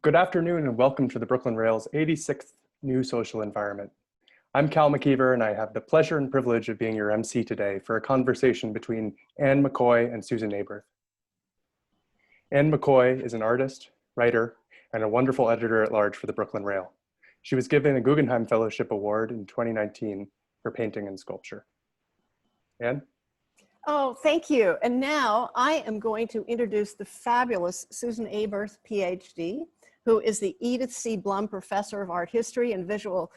Good afternoon and welcome to the Brooklyn Rail's 86th New Social Environment. I'm Cal McKeever and I have the pleasure and privilege of being your MC today for a conversation between Ann McCoy and Susan Aberth. Ann McCoy is an artist, writer, and a wonderful editor-at-large for the Brooklyn Rail. She was given a Guggenheim Fellowship Award in 2019 for painting and sculpture. Ann? Oh, thank you. And now I am going to introduce the fabulous Susan Aberth, Ph.D., who is the Edith C. Blum Professor of Art History and Visual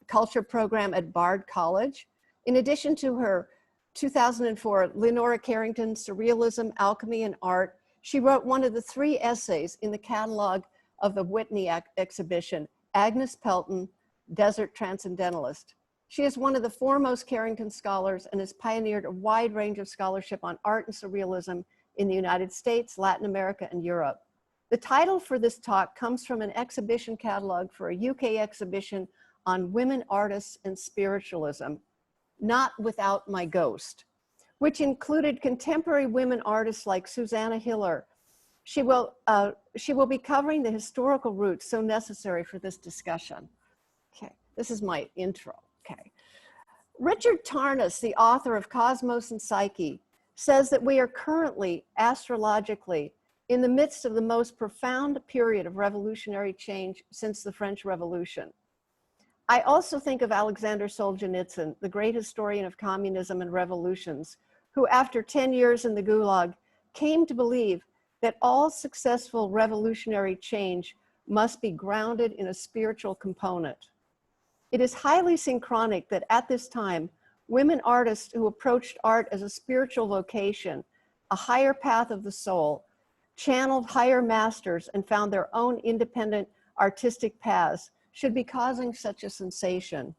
Culture Program at Bard College. In addition to her 2004 Lenora Carrington Surrealism, Alchemy, and Art, she wrote one of the 3 essays in the catalog of the Whitney exhibition, Agnes Pelton, Desert Transcendentalist. She is one of the foremost Carrington scholars and has pioneered a wide range of scholarship on art and surrealism in the United States, Latin America, and Europe. The title for this talk comes from an exhibition catalog for a UK exhibition on women artists and spiritualism, Not Without My Ghost, which included contemporary women artists like Susanna Hiller. She will be covering the historical roots so necessary for this discussion. Okay, this is my intro. Okay. Richard Tarnas, the author of Cosmos and Psyche, says that we are currently, astrologically, in the midst of the most profound period of revolutionary change since the French Revolution. I also think of Alexander Solzhenitsyn, the great historian of communism and revolutions, who after 10 years in the Gulag came to believe that all successful revolutionary change must be grounded in a spiritual component. It is highly synchronic that at this time, women artists who approached art as a spiritual vocation, a higher path of the soul, channeled higher masters and found their own independent artistic paths should be causing such a sensation.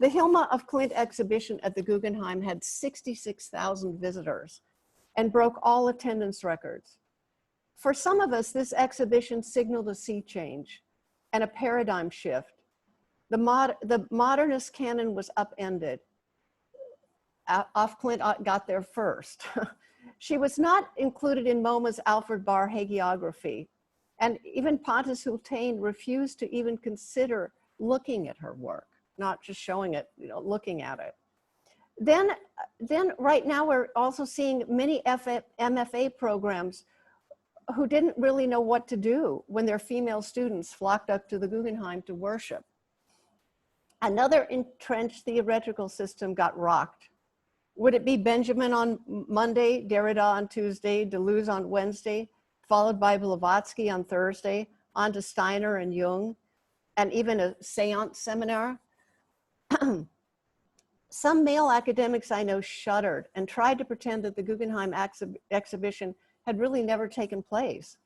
The Helma of Klimt exhibition at the Guggenheim had 66,000 visitors and broke all attendance records. For some of us, this exhibition signaled a sea change and a paradigm shift. The modernist canon was upended. Of Klimt got there first. She was not included in MoMA's Alfred Barr hagiography, and even Pontus Hultane refused to even consider looking at her work, not just showing it, looking at it. Then right now we're also seeing many MFA programs who didn't really know what to do when their female students flocked up to the Guggenheim to worship. Another entrenched theoretical system got rocked. Would it be Benjamin on Monday, Derrida on Tuesday, Deleuze on Wednesday, followed by Blavatsky on Thursday, on to Steiner and Jung, and even a seance seminar? Some male academics I know shuddered and tried to pretend that the Guggenheim exhibition had really never taken place.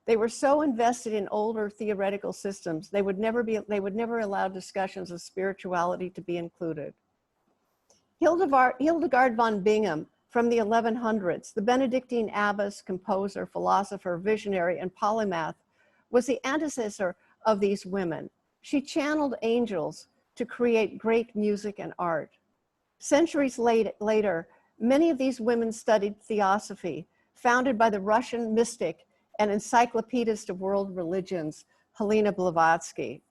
They were so invested in older theoretical systems, they would never allow discussions of spirituality to be included. Hildegard von Bingen from the 1100s, the Benedictine abbess, composer, philosopher, visionary, and polymath, was the antecessor of these women. She channeled angels to create great music and art. Centuries later, many of these women studied theosophy, founded by the Russian mystic and encyclopedist of world religions, Helena Blavatsky.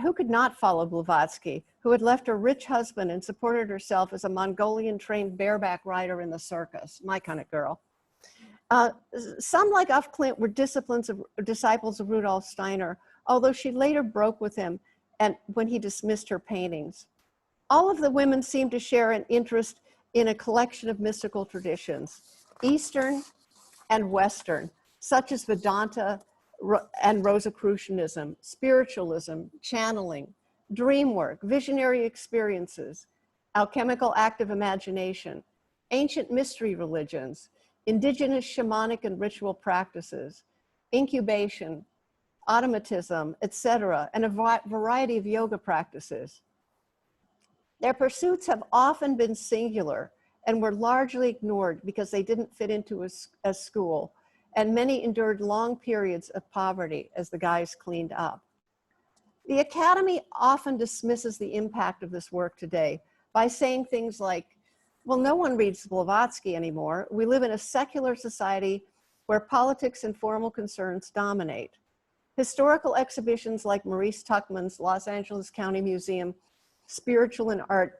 Who could not follow Blavatsky, who had left her rich husband and supported herself as a Mongolian-trained bareback rider in the circus? My kind of girl. Some, like of Klimt, were disciples of Rudolf Steiner, although she later broke with him when he dismissed her paintings. All of the women seemed to share an interest in a collection of mystical traditions, Eastern and Western, such as Vedanta and Rosicrucianism, spiritualism, channeling, dream work, visionary experiences, alchemical active imagination, ancient mystery religions, indigenous shamanic and ritual practices, incubation, automatism, etc., and a variety of yoga practices. Their pursuits have often been singular and were largely ignored because they didn't fit into a school, and many endured long periods of poverty as the guys cleaned up. The Academy often dismisses the impact of this work today by saying things like, well, no one reads Blavatsky anymore. We live in a secular society where politics and formal concerns dominate. Historical exhibitions like Maurice Tuckman's Los Angeles County Museum, Spiritual in Art,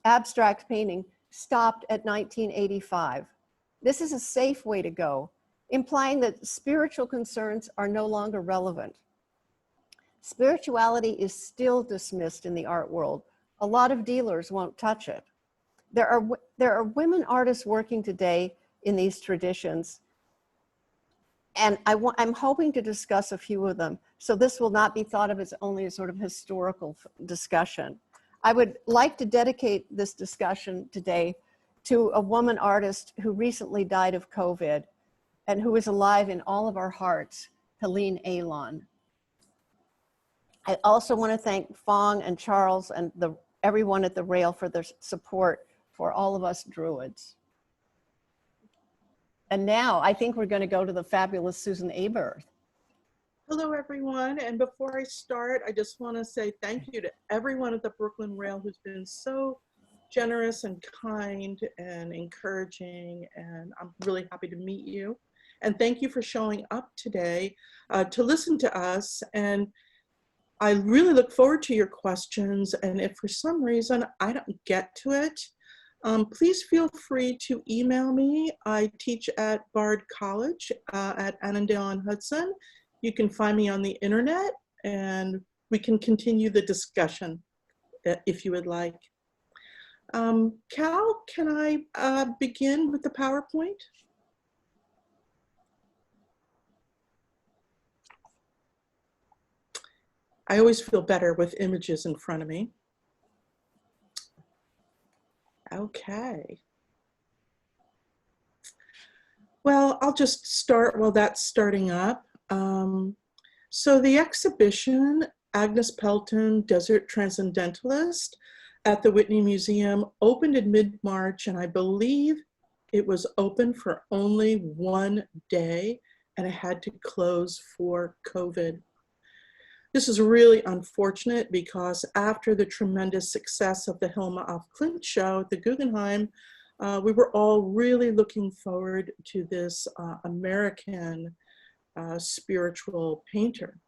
Abstract Painting, stopped at 1985. This is a safe way to go, implying that spiritual concerns are no longer relevant. Spirituality is still dismissed in the art world. A lot of dealers won't touch it. There are women artists working today in these traditions, and I'm hoping to discuss a few of them. So this will not be thought of as only a sort of historical discussion. I would like to dedicate this discussion today to a woman artist who recently died of COVID and who is alive in all of our hearts, Helene Ayon. I also want to thank Fong and Charles and everyone at the Rail for their support for all of us Druids. And now I think we're going to go to the fabulous Susan Aberth. Hello, everyone. And before I start, I just want to say thank you to everyone at the Brooklyn Rail who's been so generous and kind and encouraging. And I'm really happy to meet you. And thank you for showing up today to listen to us. And I really look forward to your questions. And if for some reason I don't get to it, please feel free to email me. I teach at Bard College at Annandale-on-Hudson. You can find me on the internet and we can continue the discussion if you would like. Cal, can I begin with the PowerPoint? I always feel better with images in front of me. Okay. Well, I'll just start while that's starting up. So the exhibition, Agnes Pelton, Desert Transcendentalist, at the Whitney Museum opened in mid-March, and I believe it was open for only one day, and it had to close for COVID. This is really unfortunate because after the tremendous success of the Helma of Klimt show at the Guggenheim, we were all really looking forward to this American spiritual painter.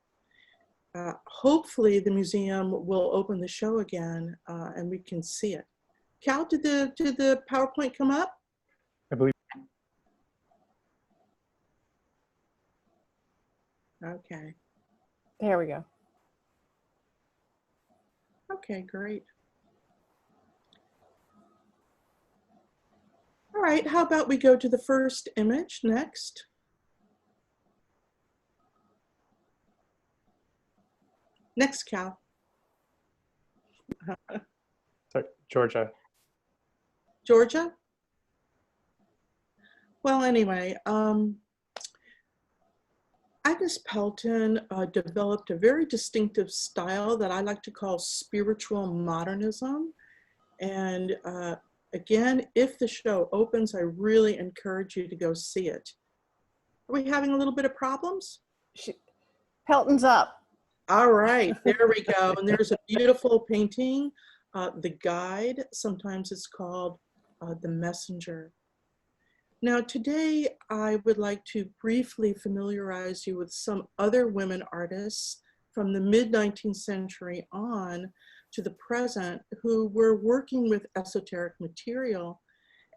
Hopefully the museum will open the show again and we can see it. Cal, did the PowerPoint come up? I believe. Okay. There we go. Okay, great. All right, how about we go to the first image next? Next, Cal. Sorry, Georgia. Georgia? Well, anyway, Agnes Pelton developed a very distinctive style that I like to call spiritual modernism. And again, if the show opens, I really encourage you to go see it. Are we having a little bit of problems? Pelton's up. All right, there we go. And there's a beautiful painting, The Guide. Sometimes it's called The Messenger. Now today, I would like to briefly familiarize you with some other women artists from the mid-19th century on to the present who were working with esoteric material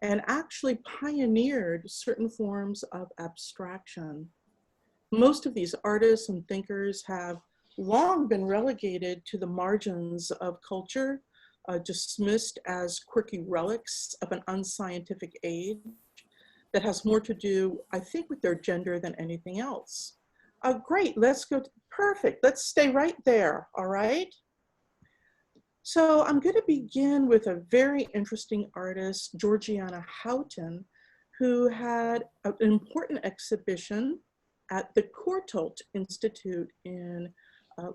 and actually pioneered certain forms of abstraction. Most of these artists and thinkers have long been relegated to the margins of culture, dismissed as quirky relics of an unscientific age that has more to do, I think, with their gender than anything else. Great, let's go, perfect, let's stay right there, all right? So I'm gonna begin with a very interesting artist, Georgiana Houghton, who had an important exhibition at the Courtauld Institute in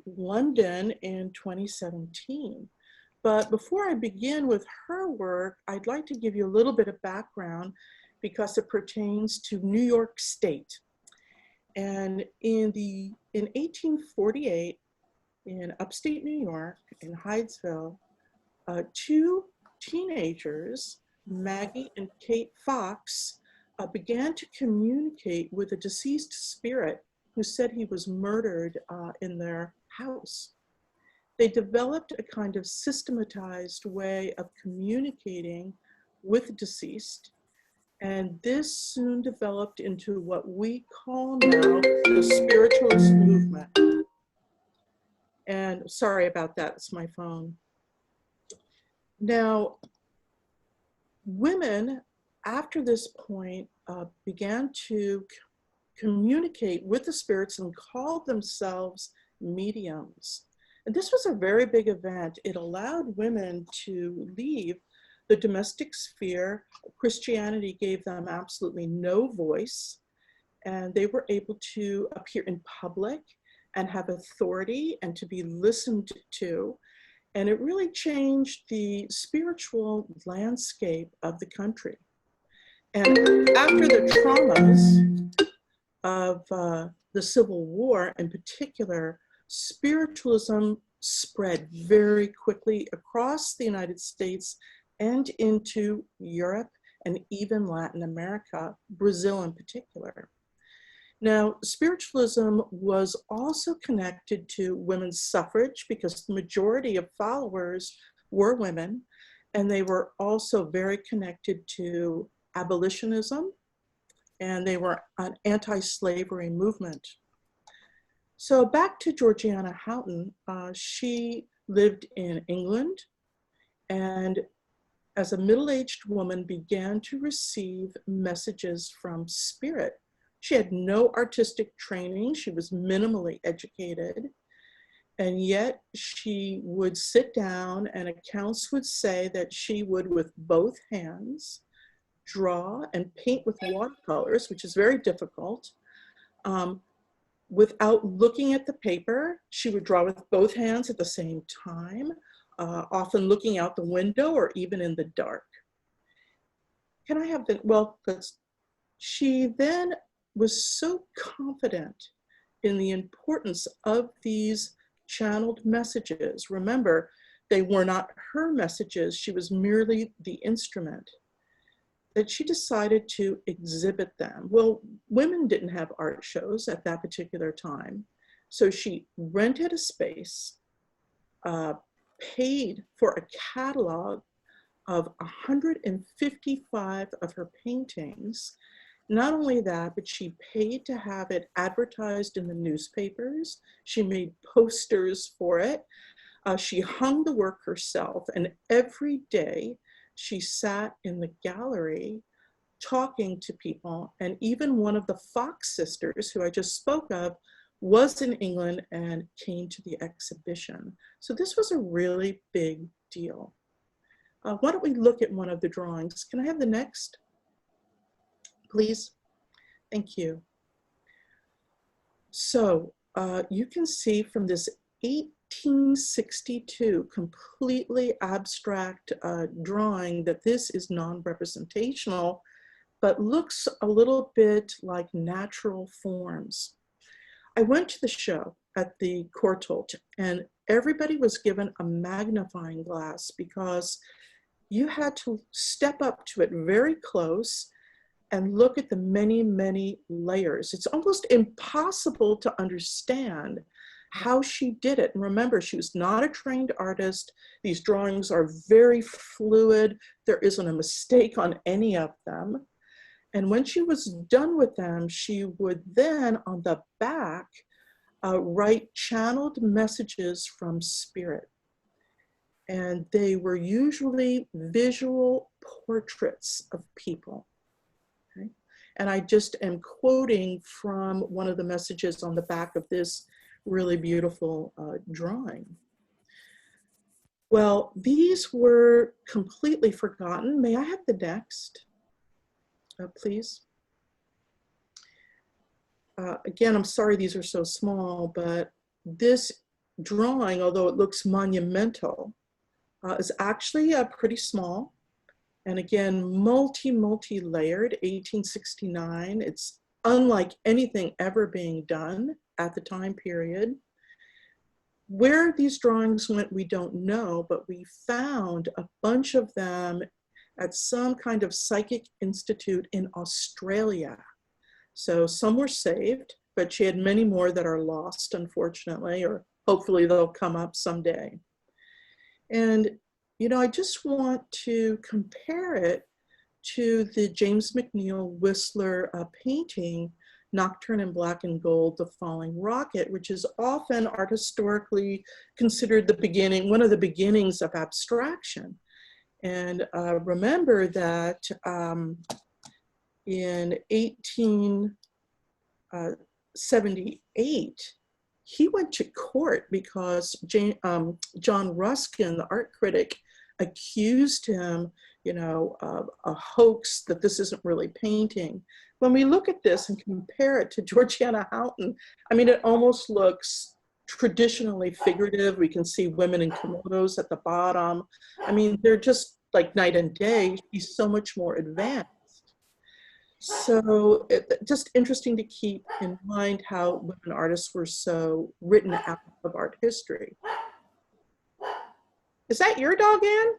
London in 2017. But before I begin with her work, I'd like to give you a little bit of background because it pertains to New York State. And in 1848, in upstate New York, in Hydesville, two teenagers, Maggie and Kate Fox, began to communicate with a deceased spirit who said he was murdered in their house. They developed a kind of systematized way of communicating with the deceased, and this soon developed into what we call now the Spiritualist Movement. And sorry about that, it's my phone. Now, women after this point began to communicate with the spirits and called themselves mediums. And this was a very big event. It allowed women to leave the domestic sphere. Christianity gave them absolutely no voice, and they were able to appear in public and have authority and to be listened to. And it really changed the spiritual landscape of the country. And after the traumas of the Civil War in particular, spiritualism spread very quickly across the United States and into Europe and even Latin America, Brazil in particular. Now, spiritualism was also connected to women's suffrage because the majority of followers were women, and they were also very connected to abolitionism, and they were an anti-slavery movement. So back to Georgiana Houghton, she lived in England, and as a middle-aged woman began to receive messages from spirit. She had no artistic training, she was minimally educated, and yet she would sit down and accounts would say that she would, with both hands, draw and paint with watercolors, which is very difficult. Without looking at the paper, she would draw with both hands at the same time, often looking out the window or even in the dark. Can I have the, well, she then was so confident in the importance of these channeled messages. Remember, they were not her messages, she was merely the instrument, that she decided to exhibit them. Well, women didn't have art shows at that particular time, so she rented a space, paid for a catalog of 155 of her paintings. Not only that, but she paid to have it advertised in the newspapers. She made posters for it. She hung the work herself, and every day she sat in the gallery talking to people. And even one of the Fox sisters, who I just spoke of, was in England and came to the exhibition. So this was a really big deal. Why don't we look at one of the drawings? Can I have the next, please? Thank you. So you can see from this 1862 completely abstract drawing that this is non-representational, but looks a little bit like natural forms. I went to the show at the Courtauld, and everybody was given a magnifying glass because you had to step up to it very close and look at the many, many layers. It's almost impossible to understand how she did it. And remember, she was not a trained artist. These drawings are very fluid. There isn't a mistake on any of them. And when she was done with them, she would then on the back write channeled messages from spirit. And they were usually visual portraits of people. Okay? And I just am quoting from one of the messages on the back of this really beautiful drawing. Well, these were completely forgotten. May I have the next, please? Again, I'm sorry these are so small, but this drawing, although it looks monumental, is actually pretty small. And again, multi-layered, 1869. It's unlike anything ever being done at the time period. Where these drawings went, we don't know, but we found a bunch of them at some kind of psychic institute in Australia. So some were saved, but she had many more that are lost, unfortunately, or hopefully they'll come up someday. And, you know, I just want to compare it to the James McNeill Whistler painting, Nocturne in Black and Gold, The Falling Rocket, which is often art historically considered the beginning, one of the beginnings of abstraction. And remember that in 1878, he went to court because John Ruskin, the art critic, accused him, you know, of a hoax, that this isn't really painting. When we look at this and compare it to Georgiana Houghton, I mean, it almost looks traditionally figurative. We can see women in kimonos at the bottom. I mean, they're just like night and day. She's so much more advanced. So just interesting to keep in mind how women artists were so written out of art history. Is that your dog, Ann?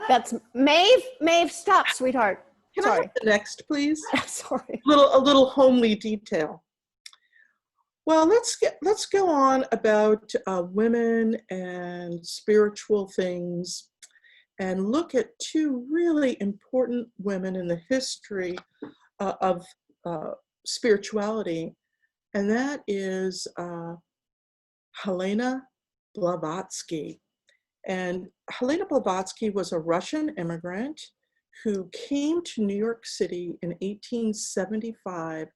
That's Maeve. Maeve, stop, sweetheart. Can Sorry. I have the next, please? Sorry. A little homely detail. Well, let's go on about women and spiritual things, and look at two really important women in the history of spirituality, and that is Helena Blavatsky. And Helena Blavatsky was a Russian immigrant who came to New York City in 1875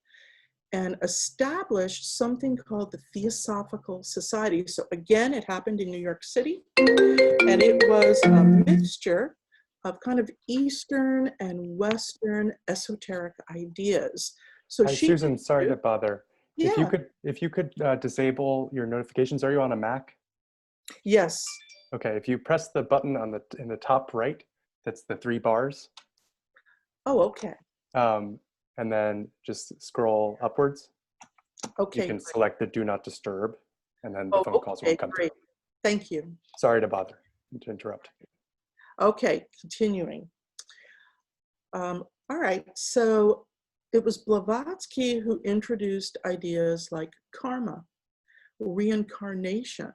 and established something called the Theosophical Society. So again, it happened in New York City, and it was a mixture of kind of Eastern and Western esoteric ideas. So Hi, she, Susan, sorry to bother. yeah, If you could disable your notifications. Are you on a Mac? yes, Okay, if you press the button on in the top right, that's the 3 bars, oh, okay, and then just scroll upwards. okay, You can great. select the Do Not Disturb, and then the Oh, phone calls okay, won't come great. through. Thank you. Sorry to bother, to interrupt. Okay, continuing. All right, so it was Blavatsky who introduced ideas like karma, reincarnation,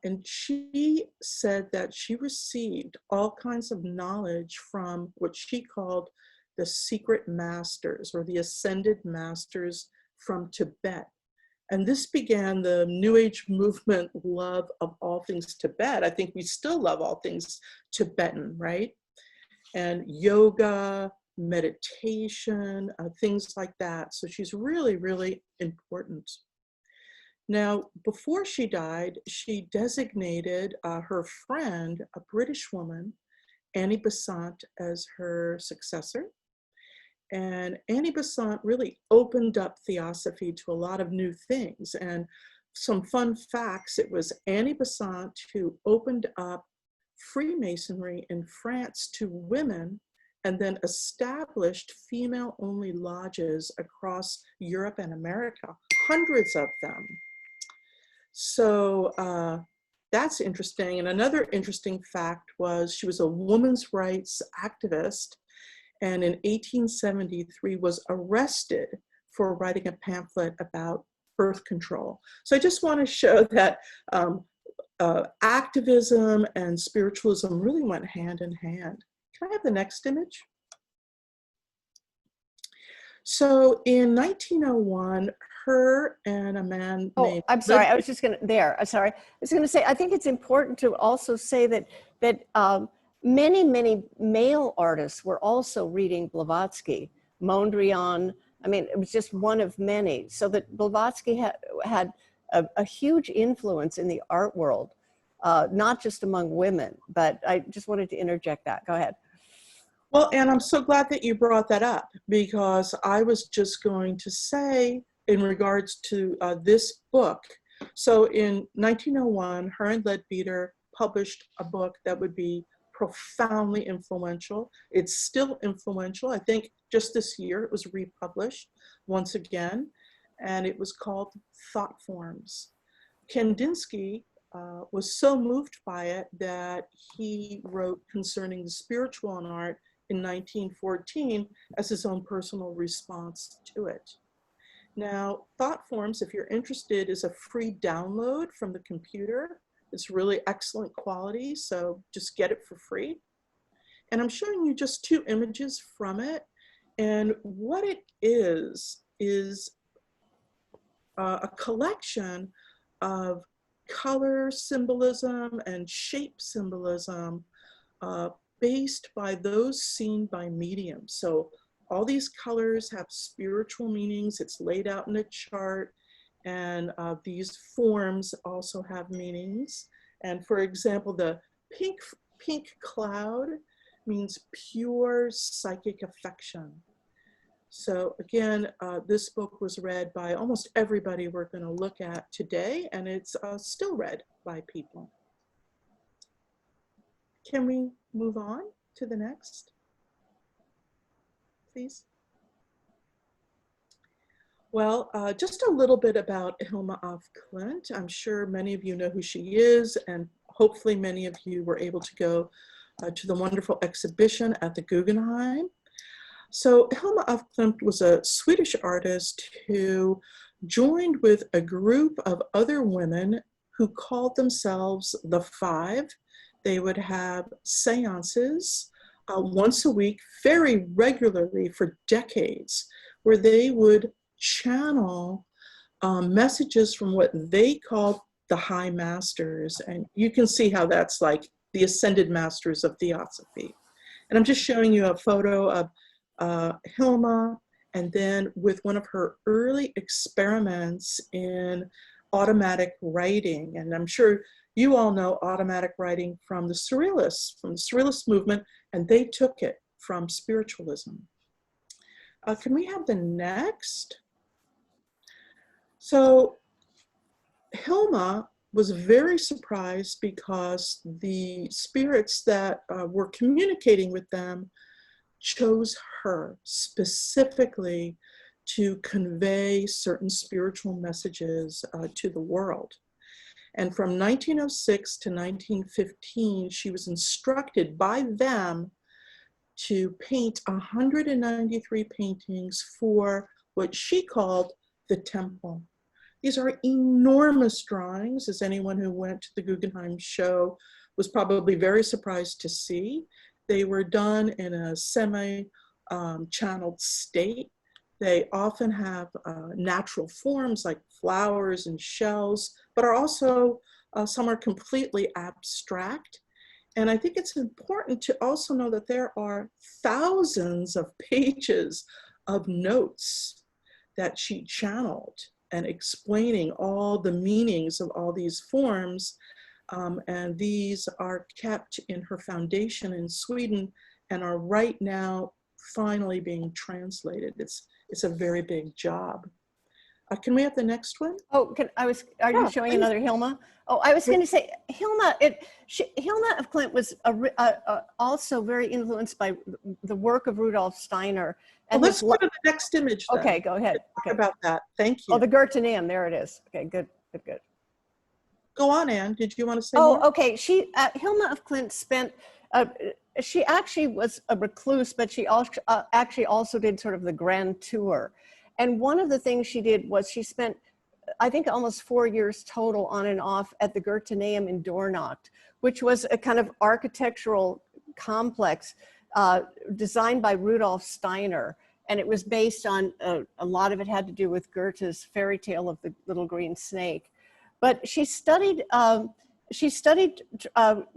and she said that she received all kinds of knowledge from what she called the secret masters, or the ascended masters from Tibet. And this began the New Age movement love of all things Tibet. I think we still love all things Tibetan, right? And yoga, meditation, things like that. So she's really, really important. Now, before she died, she designated her friend, a British woman, Annie Besant, as her successor. And Annie Besant really opened up theosophy to a lot of new things. And some fun facts, it was Annie Besant who opened up Freemasonry in France to women, and then established female-only lodges across Europe and America, hundreds of them. So that's interesting. And another interesting fact was she was a women's rights activist, and in 1873 was arrested for writing a pamphlet about birth control. So I just want to show that activism and spiritualism really went hand in hand. Can I have the next image? So in 1901, her and a man named— I'm sorry, I was just gonna, I'm sorry. I was gonna say, I think it's important to also say that many, many male artists were also reading Blavatsky, Mondrian. I mean, it was just one of many. So that Blavatsky had a huge influence in the art world, not just among women, but I just wanted to interject that. Go ahead. Well, and I'm so glad that you brought that up, because I was just going to say, in regards to this book, so in 1901, her and Leadbeater published a book that would be profoundly influential. It's still influential. I think just this year it was republished once again, and it was called Thought Forms. Kandinsky was so moved by it that he wrote concerning the spiritual in art in 1914 as his own personal response to it. Now, Thought Forms, if you're interested, is a free download from the computer. It's really excellent quality, so just get it for free. And I'm showing you just 2 images from it. And what it is a collection of color symbolism and shape symbolism based by those seen by mediums. So all these colors have spiritual meanings. It's laid out in a chart, and these forms also have meanings. And for example, the pink cloud means pure psychic affection. So again, this book was read by almost everybody we're going to look at today, and it's still read by people. Can we move on to the next, please? Well, just a little bit about Helma of Klimt. I'm sure many of you know who she is, and hopefully many of you were able to go to the wonderful exhibition at the Guggenheim. So Helma of Klimt was a Swedish artist who joined with a group of other women who called themselves the Five. They would have seances once a week, very regularly for decades, where they would channel messages from what they called the high masters. And you can see how that's like the ascended masters of theosophy. And I'm just showing you a photo of Helma, and then with one of her early experiments in automatic writing. And I'm sure you all know automatic writing from the Surrealist movement, and they took it from Spiritualism. Can we have the next? So Helma was very surprised because the spirits that were communicating with them chose her specifically to convey certain spiritual messages to the world. And from 1906 to 1915, she was instructed by them to paint 193 paintings for what she called the temple. These are enormous drawings, as anyone who went to the Guggenheim show was probably very surprised to see. They were done in a semi-channeled state. They often have natural forms like flowers and shells, but are also, some are completely abstract. And I think it's important to also know that there are thousands of pages of notes that she channeled and explaining all the meanings of all these forms. And these are kept in her foundation in Sweden and are right now finally being translated. It's a very big job. Can we have the next one? Oh, are you showing another Helma? Oh, I was going to say, Helma of Klimt was also very influenced by the work of Rudolf Steiner. And well, let's go to the next image then. Okay, go ahead. Talk about that. Thank you. Oh, the Gertrude, there it is. Okay, good. Go on, Anne. Did you want to say more? more? Okay. Helma of Klimt spent, she actually was a recluse, but she actually also did sort of the grand tour. And one of the things she did was she spent, I think, almost 4 years total on and off at the Gertrudeum in Dornach, which was a kind of architectural complex designed by Rudolf Steiner. And it was based on, a lot of it had to do with Goethe's fairy tale of the little green snake. But she studied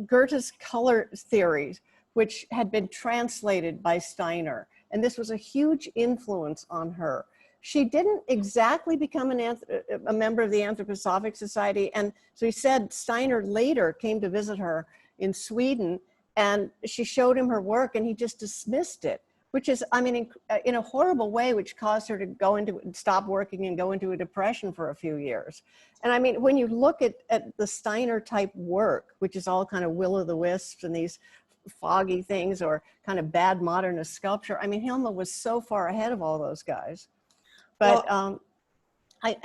Goethe's color theories, which had been translated by Steiner. And this was a huge influence on her. She didn't exactly become a member of the Anthroposophic Society. And so he said Steiner later came to visit her in Sweden, and she showed him her work, and he just dismissed it, which is, I mean, in a horrible way, which caused her to stop working and go into a depression for a few years. And I mean, when you look at the Steiner type work, which is all kind of will-o'-the-wisps and these foggy things, or kind of bad modernist sculpture, I mean, Helma was so far ahead of all those guys. But I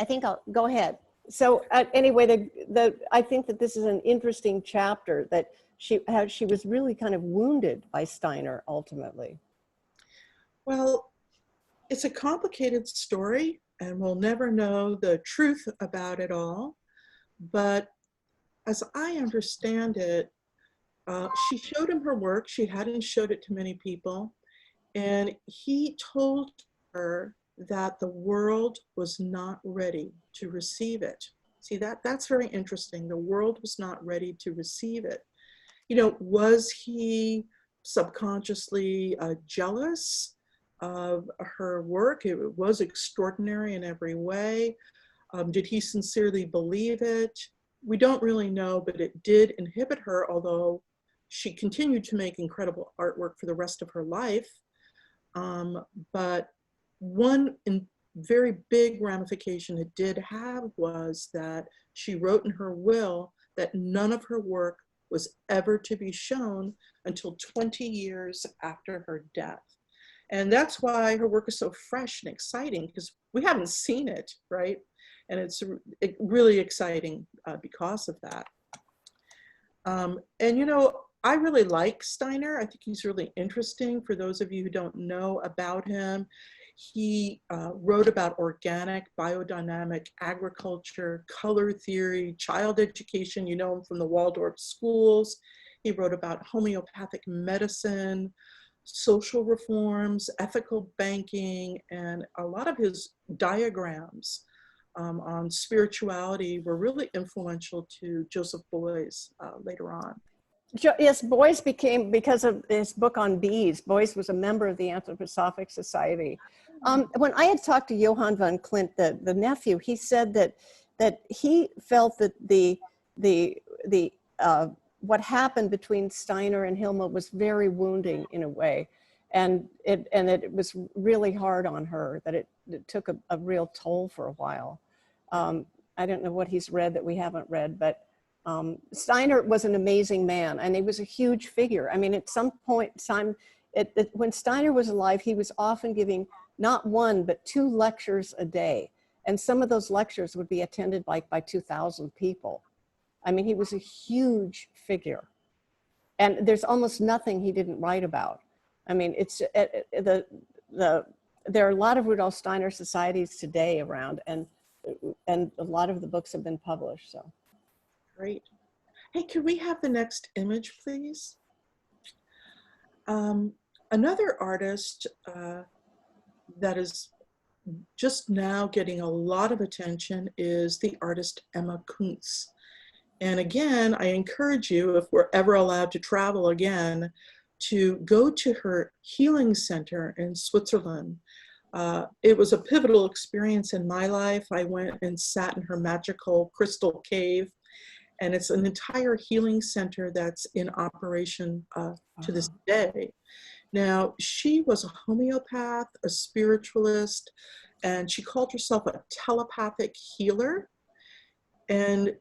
think I'll go ahead. So anyway, I think that this is an interesting chapter, that she was really kind of wounded by Steiner ultimately. Well, it's a complicated story. and we'll never know the truth about it all. But as I understand it, she showed him her work. She hadn't showed it to many people. And he told her that the world was not ready to receive it. See, that's very interesting. The world was not ready to receive it. You know, was he subconsciously jealous of her work? It was extraordinary in every way. Did he sincerely believe it? We don't really know, but it did inhibit her, although she continued to make incredible artwork for the rest of her life. But one very big ramification it did have was that she wrote in her will that none of her work was ever to be shown until 20 years after her death. And that's why her work is so fresh and exciting, because we haven't seen it, right? And it's really exciting because of that. And you know, I really like Steiner. I think he's really interesting. For those of you who don't know about him, he wrote about organic, biodynamic agriculture, color theory, child education. You know him from the Waldorf schools. He wrote about homeopathic medicine, social reforms, ethical banking, and a lot of his diagrams on spirituality were really influential to Joseph Beuys later on. Yes, Beuys became, because of his book on bees, Beuys was a member of the Anthroposophic Society. When I had talked to Johann von Klimt, the nephew, he said that he felt that what happened between Steiner and Helma was very wounding in a way, and it was really hard on her, that it took a real toll for a while. I don't know what he's read that we haven't read, but Steiner was an amazing man, and he was a huge figure. I mean, at some point in time, when Steiner was alive, he was often giving not one, but 2 lectures a day. And some of those lectures would be attended by 2,000 people. I mean, he was a huge figure. And there's almost nothing he didn't write about. I mean, there are a lot of Rudolf Steiner societies today around, and a lot of the books have been published, so. Great. Hey, could we have the next image, please? Another artist that is just now getting a lot of attention is the artist Emma Kuntz. And again, I encourage you, if we're ever allowed to travel again, to go to her healing center in Switzerland. It was a pivotal experience in my life. I went and sat in her magical crystal cave, and it's an entire healing center that's in operation to this day. Now, she was a homeopath, a spiritualist, and she called herself a telepathic healer. And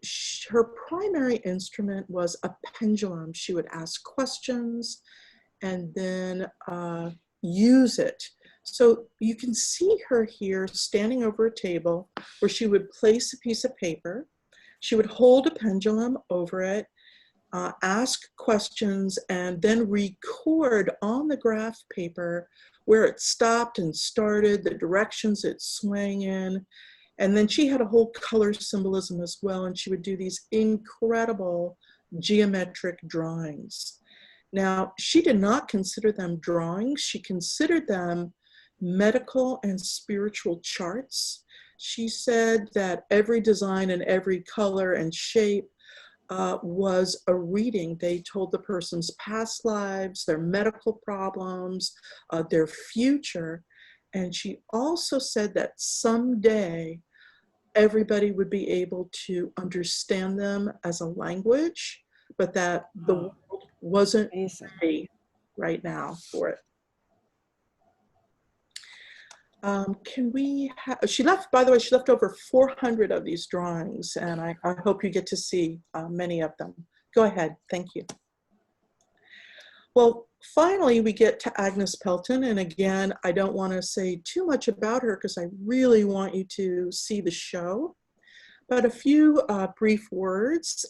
her primary instrument was a pendulum. She would ask questions and then use it. So you can see her here standing over a table where she would place a piece of paper. She would hold a pendulum over it, ask questions, and then record on the graph paper where it stopped and started, the directions it swang in. And then she had a whole color symbolism as well, and she would do these incredible geometric drawings. Now, she did not consider them drawings. She considered them medical and spiritual charts. She said that every design and every color and shape was a reading. They told the person's past lives, their medical problems, their future. And she also said that someday everybody would be able to understand them as a language, but that the world wasn't ready right now for it. Can we have, she left, by the way, she left over 400 of these drawings, and I hope you get to see many of them. Go ahead, thank you. Well, finally, we get to Agnes Pelton, and again, I don't want to say too much about her because I really want you to see the show, but a few brief words.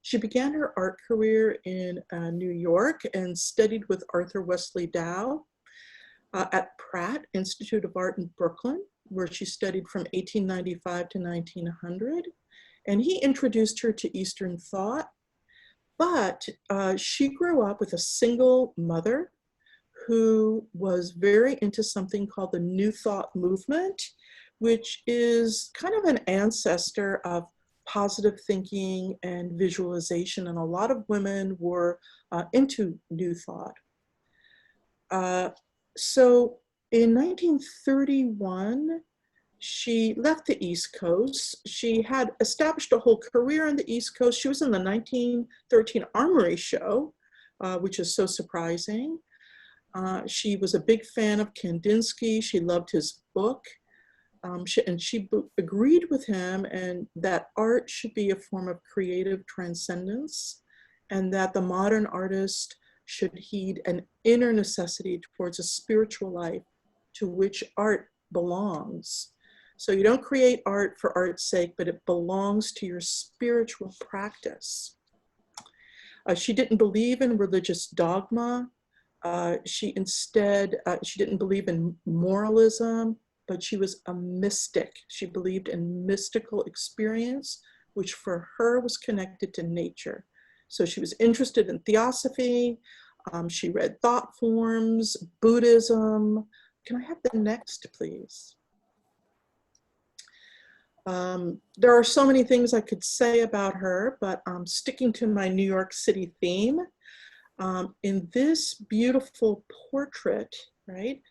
She began her art career in New York and studied with Arthur Wesley Dow at Pratt Institute of Art in Brooklyn. where she studied from 1895 to 1900. And he introduced her to Eastern thought. But she grew up with a single mother who was very into something called the New Thought movement, which is kind of an ancestor of positive thinking and visualization. And a lot of women were into New Thought. So in 1931, she left the East Coast. She had established a whole career on the East Coast. She was in the 1913 Armory Show, which is so surprising. She was a big fan of Kandinsky. She loved his book. She agreed with him and that art should be a form of creative transcendence and that the modern artist should heed an inner necessity towards a spiritual life to which art belongs. So you don't create art for art's sake, but it belongs to your spiritual practice. She didn't believe in religious dogma. She didn't believe in moralism, but she was a mystic. She believed in mystical experience, which for her was connected to nature. So she was interested in theosophy. She read thought forms, Buddhism. Can I have the next, please? There are so many things I could say about her, but I'm sticking to my New York City theme. In this beautiful portrait, right?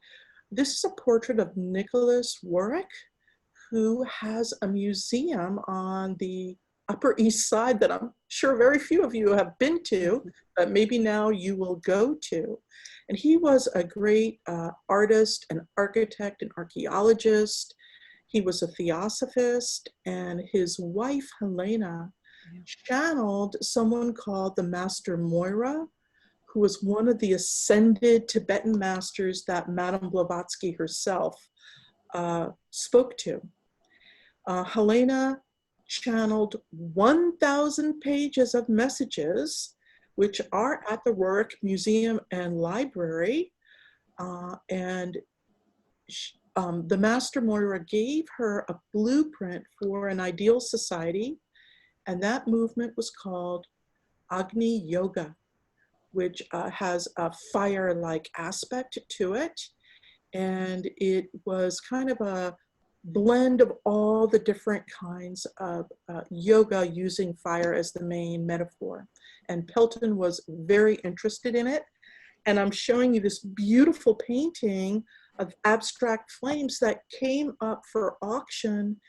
This is a portrait of Nicholas Warwick, who has a museum on the Upper East Side that I'm sure very few of you have been to, but maybe now you will go to. And he was a great artist, an architect, an archaeologist. He was a theosophist, and his wife, Helena, channeled someone called the Master Moira, who was one of the ascended Tibetan masters that Madame Blavatsky herself spoke to. Helena channeled 1,000 pages of messages, which are at the Warwick Museum and Library. The Master Moira gave her a blueprint for an ideal society, and that movement was called Agni Yoga, which has a fire-like aspect to it. And it was kind of a blend of all the different kinds of yoga using fire as the main metaphor. And Pelton was very interested in it. And I'm showing you this beautiful painting of abstract flames that came up for auction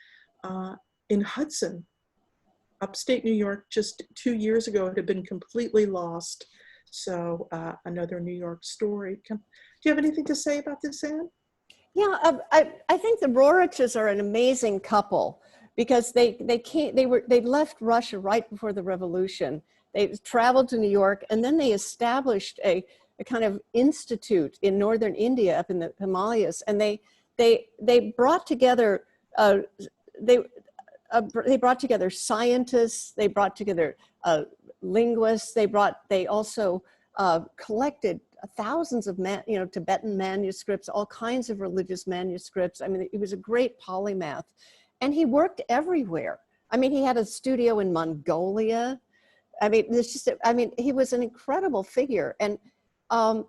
in Hudson, upstate New York, just 2 years ago. It had been completely lost. So another New York story. Do you have anything to say about this, Anne? Yeah, I think the Roriches are an amazing couple because they left Russia right before the revolution. They traveled to New York and then they established a kind of institute in northern India up in the Himalayas, and they brought together they brought together scientists, they brought together linguists, they also collected thousands of Tibetan manuscripts, all kinds of religious manuscripts. I mean, he was a great polymath, and he worked everywhere. I mean, he had a studio in Mongolia. I mean, he was an incredible figure, and I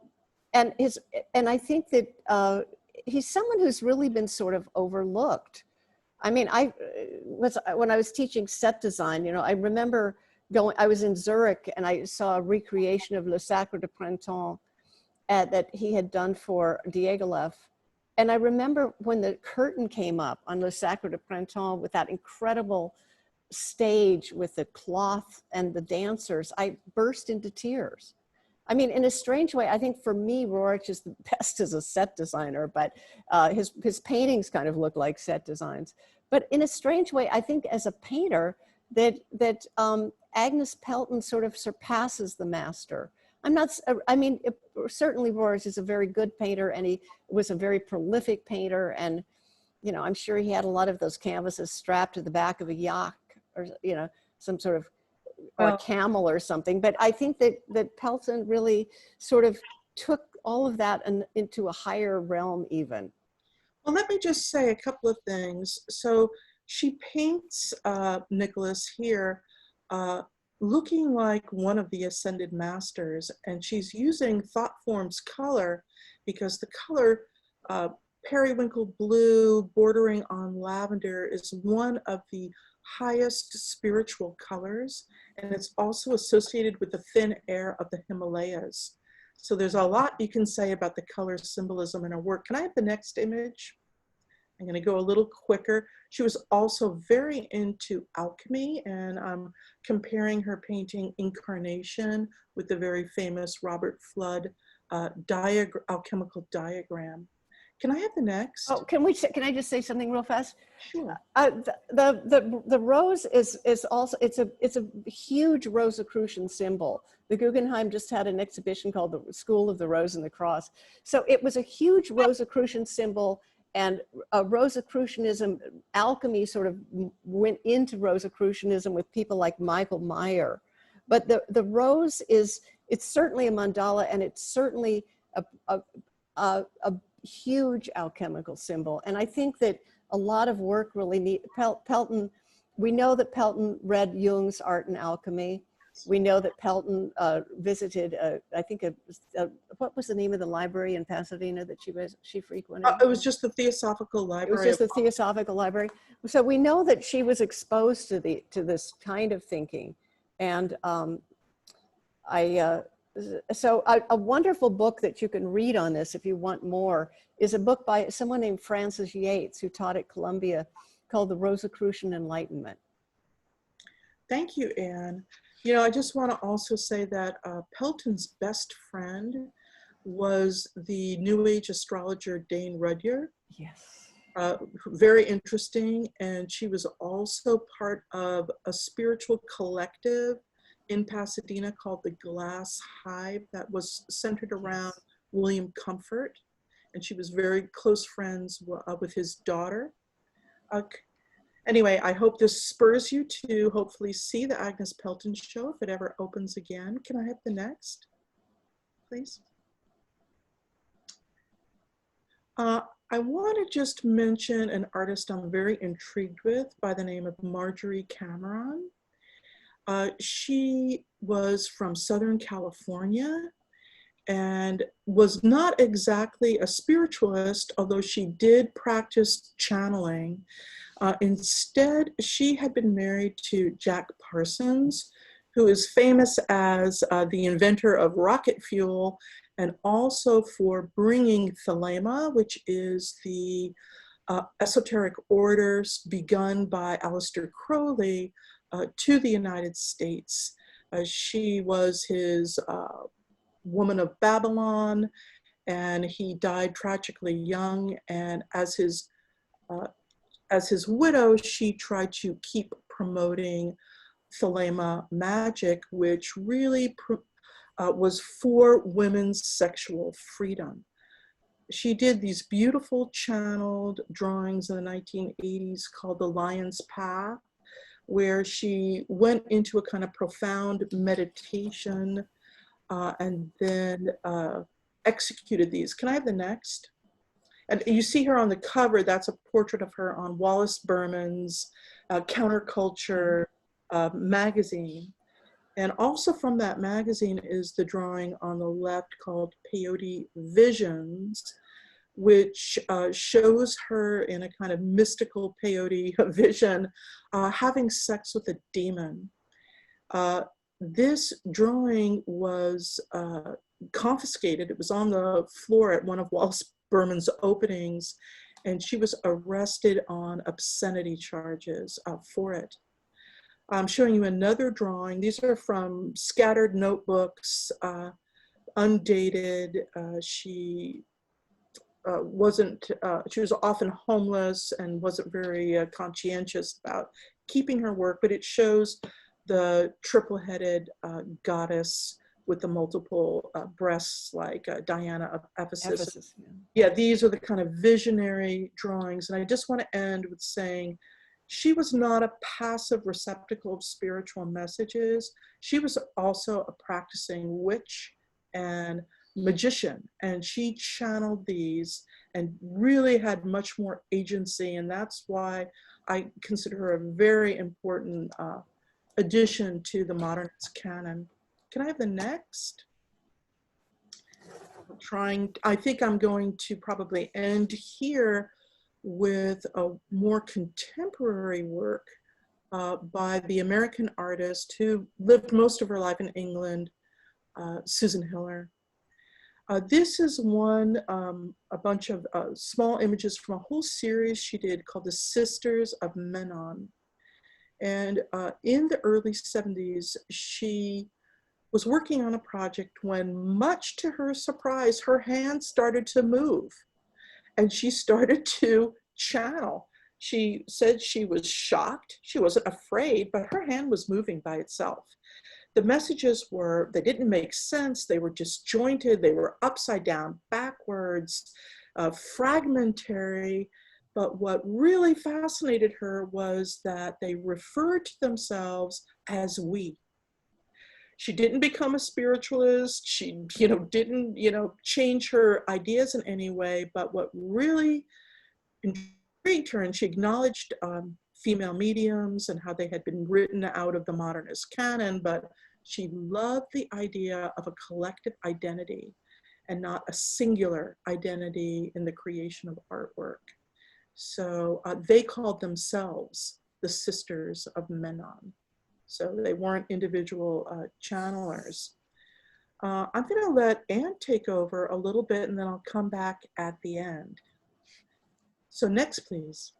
think that he's someone who's really been sort of overlooked. I mean, when I was teaching set design, I remember I was in Zurich and I saw a recreation of Le Sacre de Printemps that he had done for Diaghilev. And I remember when the curtain came up on Le Sacre de Printemps with that incredible stage with the cloth and the dancers, I burst into tears. I mean, in a strange way, I think for me, Roerich is the best as a set designer, but his paintings kind of look like set designs. But in a strange way, I think as a painter, that Agnes Pelton sort of surpasses the master. Certainly Roerich is a very good painter, and he was a very prolific painter, and I'm sure he had a lot of those canvases strapped to the back of a yak, or some sort of or a camel or something. But I think that Pelton really sort of took all of that into a higher realm even. Well, let me just say a couple of things. So she paints Nicholas here looking like one of the ascended masters, and she's using thought form's color because the color periwinkle blue bordering on lavender is one of the highest spiritual colors, and it's also associated with the thin air of the Himalayas. So there's a lot you can say about the color symbolism in her work. Can I have the next image? I'm going to go a little quicker. She was also very into alchemy, and I'm comparing her painting Incarnation with the very famous Robert Flood alchemical diagram. Can I have the next? Oh, can I just say something real fast? Sure. The rose is also, it's a huge Rosicrucian symbol. The Guggenheim just had an exhibition called the School of the Rose and the Cross. So it was a huge Rosicrucian symbol, and Rosicrucianism, alchemy sort of went into Rosicrucianism with people like Michael Meyer. But the rose it's certainly a mandala, and it's certainly a huge alchemical symbol. And I think that a lot of work really Pelton, we know that Pelton read Jung's Art and Alchemy. We know that Pelton visited, I think, what was the name of the library in Pasadena that she frequented? It was just the Theosophical Library. It was just the Theosophical Library. So we know that she was exposed to this kind of thinking. And so a wonderful book that you can read on this if you want more is a book by someone named Francis Yates, who taught at Columbia, called The Rosicrucian Enlightenment. Thank you, Anne. You know, I just want to also say that Pelton's best friend was the New Age astrologer Dane Rudhyar. Yes. Very interesting. And she was also part of a spiritual collective in Pasadena called the Glass Hive that was centered around William Comfort. And she was very close friends with his daughter. Anyway, I hope this spurs you to hopefully see the Agnes Pelton show if it ever opens again. Can I have the next, please? I want to just mention an artist I'm very intrigued with by the name of Marjorie Cameron. She was from Southern California and was not exactly a spiritualist, although she did practice channeling. Instead, she had been married to Jack Parsons, who is famous as the inventor of rocket fuel and also for bringing Thelema, which is the esoteric orders begun by Aleister Crowley, to the United States. She was his woman of Babylon, and he died tragically young. And as his widow, she tried to keep promoting Thelema magic, which really was for women's sexual freedom. She did these beautiful channeled drawings in the 1980s called The Lion's Path, where she went into a kind of profound meditation and then executed these. Can I have the next? And you see her on the cover. That's a portrait of her on Wallace Berman's Counterculture magazine. And also from that magazine is the drawing on the left called Peyote Visions, which shows her in a kind of mystical peyote vision having sex with a demon. This drawing was confiscated. It was on the floor at one of Wallace Berman's openings, and she was arrested on obscenity charges for it. I'm showing you another drawing. These are from scattered notebooks, undated. She was often homeless and wasn't very conscientious about keeping her work, but it shows the triple-headed goddess with the multiple breasts like Diana of Ephesus. Yeah, these are the kind of visionary drawings. And I just want to end with saying she was not a passive receptacle of spiritual messages. She was also a practicing witch and magician, and she channeled these and really had much more agency, and that's why I consider her a very important addition to the modernist canon. Can I have the next? I think I'm going to probably end here with a more contemporary work by the American artist who lived most of her life in England, Susan Hiller. This is a bunch of small images from a whole series she did called The Sisters of Menon. And in the early 70s, she was working on a project when, much to her surprise, her hand started to move and she started to channel. She said she was shocked. She wasn't afraid, but her hand was moving by itself. The messages they didn't make sense. They were disjointed. They were upside down, backwards, fragmentary. But what really fascinated her was that they referred to themselves as we. She didn't become a spiritualist. She, didn't, change her ideas in any way. But what really intrigued her, and she acknowledged female mediums and how they had been written out of the modernist canon, but she loved the idea of a collective identity and not a singular identity in the creation of artwork. So they called themselves the Sisters of Menon. So they weren't individual channelers. I'm going to let Ann take over a little bit, and then I'll come back at the end. So next, please.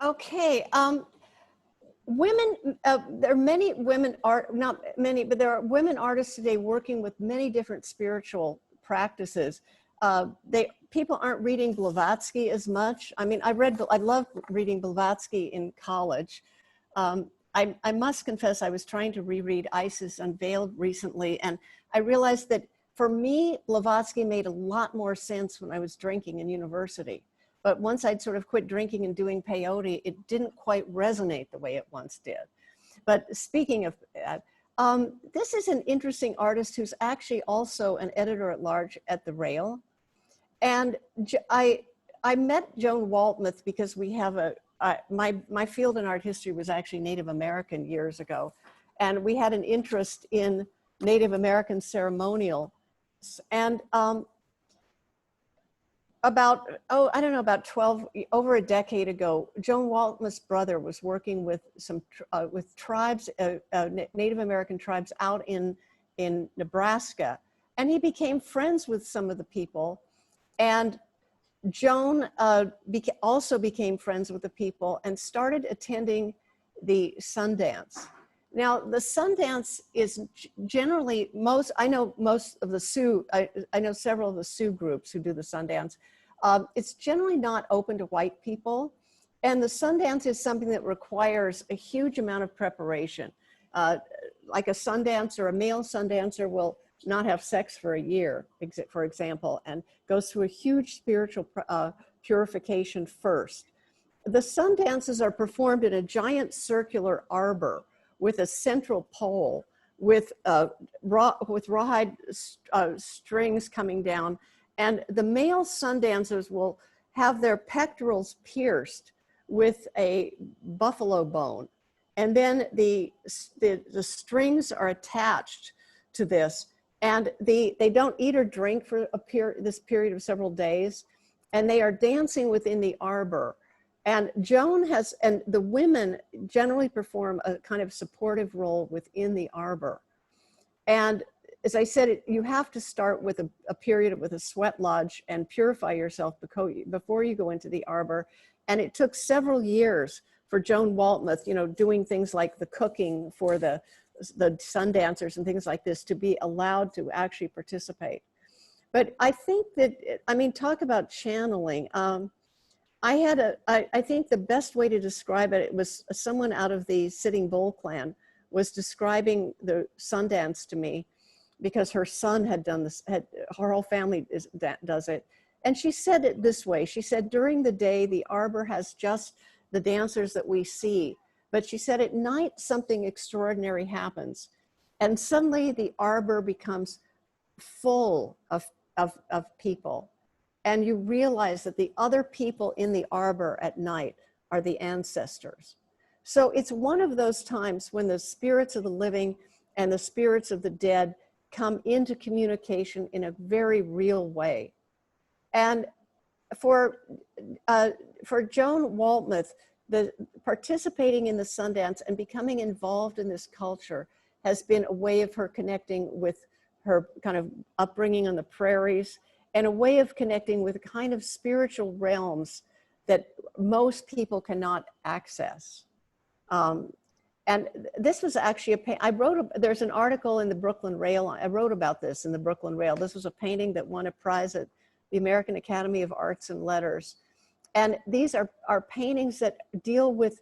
Okay. There are many women not many, but there are women artists today working with many different spiritual practices. People aren't reading Blavatsky as much. I mean, I loved reading Blavatsky in college. I must confess, I was trying to reread Isis Unveiled recently, and I realized that for me, Blavatsky made a lot more sense when I was drinking in university. But once I'd sort of quit drinking and doing peyote, it didn't quite resonate the way it once did. But speaking of that, this is an interesting artist who's actually also an editor-at-large at The Rail. And I met Joan Waltmuth because we have my field in art history was actually Native American years ago. And we had an interest in Native American ceremonial. And about over a decade ago, Joan Waltmuth's brother was working with with tribes, Native American tribes out in Nebraska, and he became friends with some of the people. And Joan also became friends with the people and started attending the Sundance. Now, the Sundance is generally I know most of the Sioux, I know several of the Sioux groups who do the Sundance. It's generally not open to white people. And the Sundance is something that requires a huge amount of preparation. Like a Sundancer, a male Sundancer will not have sex for a year, for example, and goes through a huge spiritual purification first. The Sundances are performed in a giant circular arbor with a central pole with rawhide strings coming down. And the male Sundancers will have their pectorals pierced with a buffalo bone. And then the strings are attached to this. And they don't eat or drink for this period of several days. And they are dancing within the arbor. And Joan and the women generally perform a kind of supportive role within the arbor. And as I said, you have to start with a period with a sweat lodge and purify yourself before you go into the arbor. And it took several years for Joan Waltmuth, doing things like the cooking for the Sundancers and things like this to be allowed to actually participate. But I think that, talk about channeling. I think the best way to describe it was someone out of the Sitting Bull clan was describing the Sundance to me because her son had done this, her whole family does it. And she said it this way. She said, during the day, the arbor has just the dancers that we see. But she said at night, something extraordinary happens. And suddenly the arbor becomes full of people. And you realize that the other people in the arbor at night are the ancestors. So it's one of those times when the spirits of the living and the spirits of the dead come into communication in a very real way. And for Joan Waltmuth, the participating in the Sundance and becoming involved in this culture has been a way of her connecting with her kind of upbringing on the prairies, and a way of connecting with kind of spiritual realms that most people cannot access. And this was actually there's an article in the Brooklyn Rail, I wrote about this in the Brooklyn Rail. This was a painting that won a prize at the American Academy of Arts and Letters. And these are paintings that deal with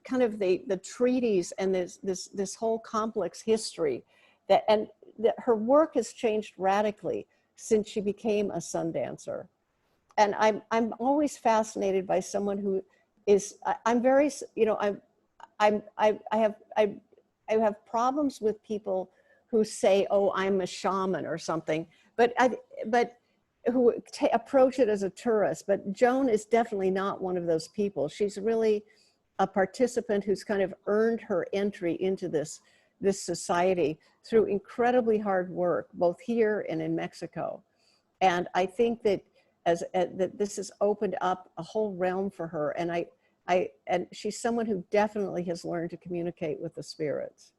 kind of the treaties and this whole complex history her work has changed radically since she became a Sundancer. And I'm always fascinated by someone who is, I'm very, you know, I have problems with people who say, oh, I'm a shaman or something, but who approach it as a tourist. But Joan is definitely not one of those people. She's really a participant who's kind of earned her entry into this society through incredibly hard work, both here and in Mexico. And I think that that this has opened up a whole realm for her. And and she's someone who definitely has learned to communicate with the spirits.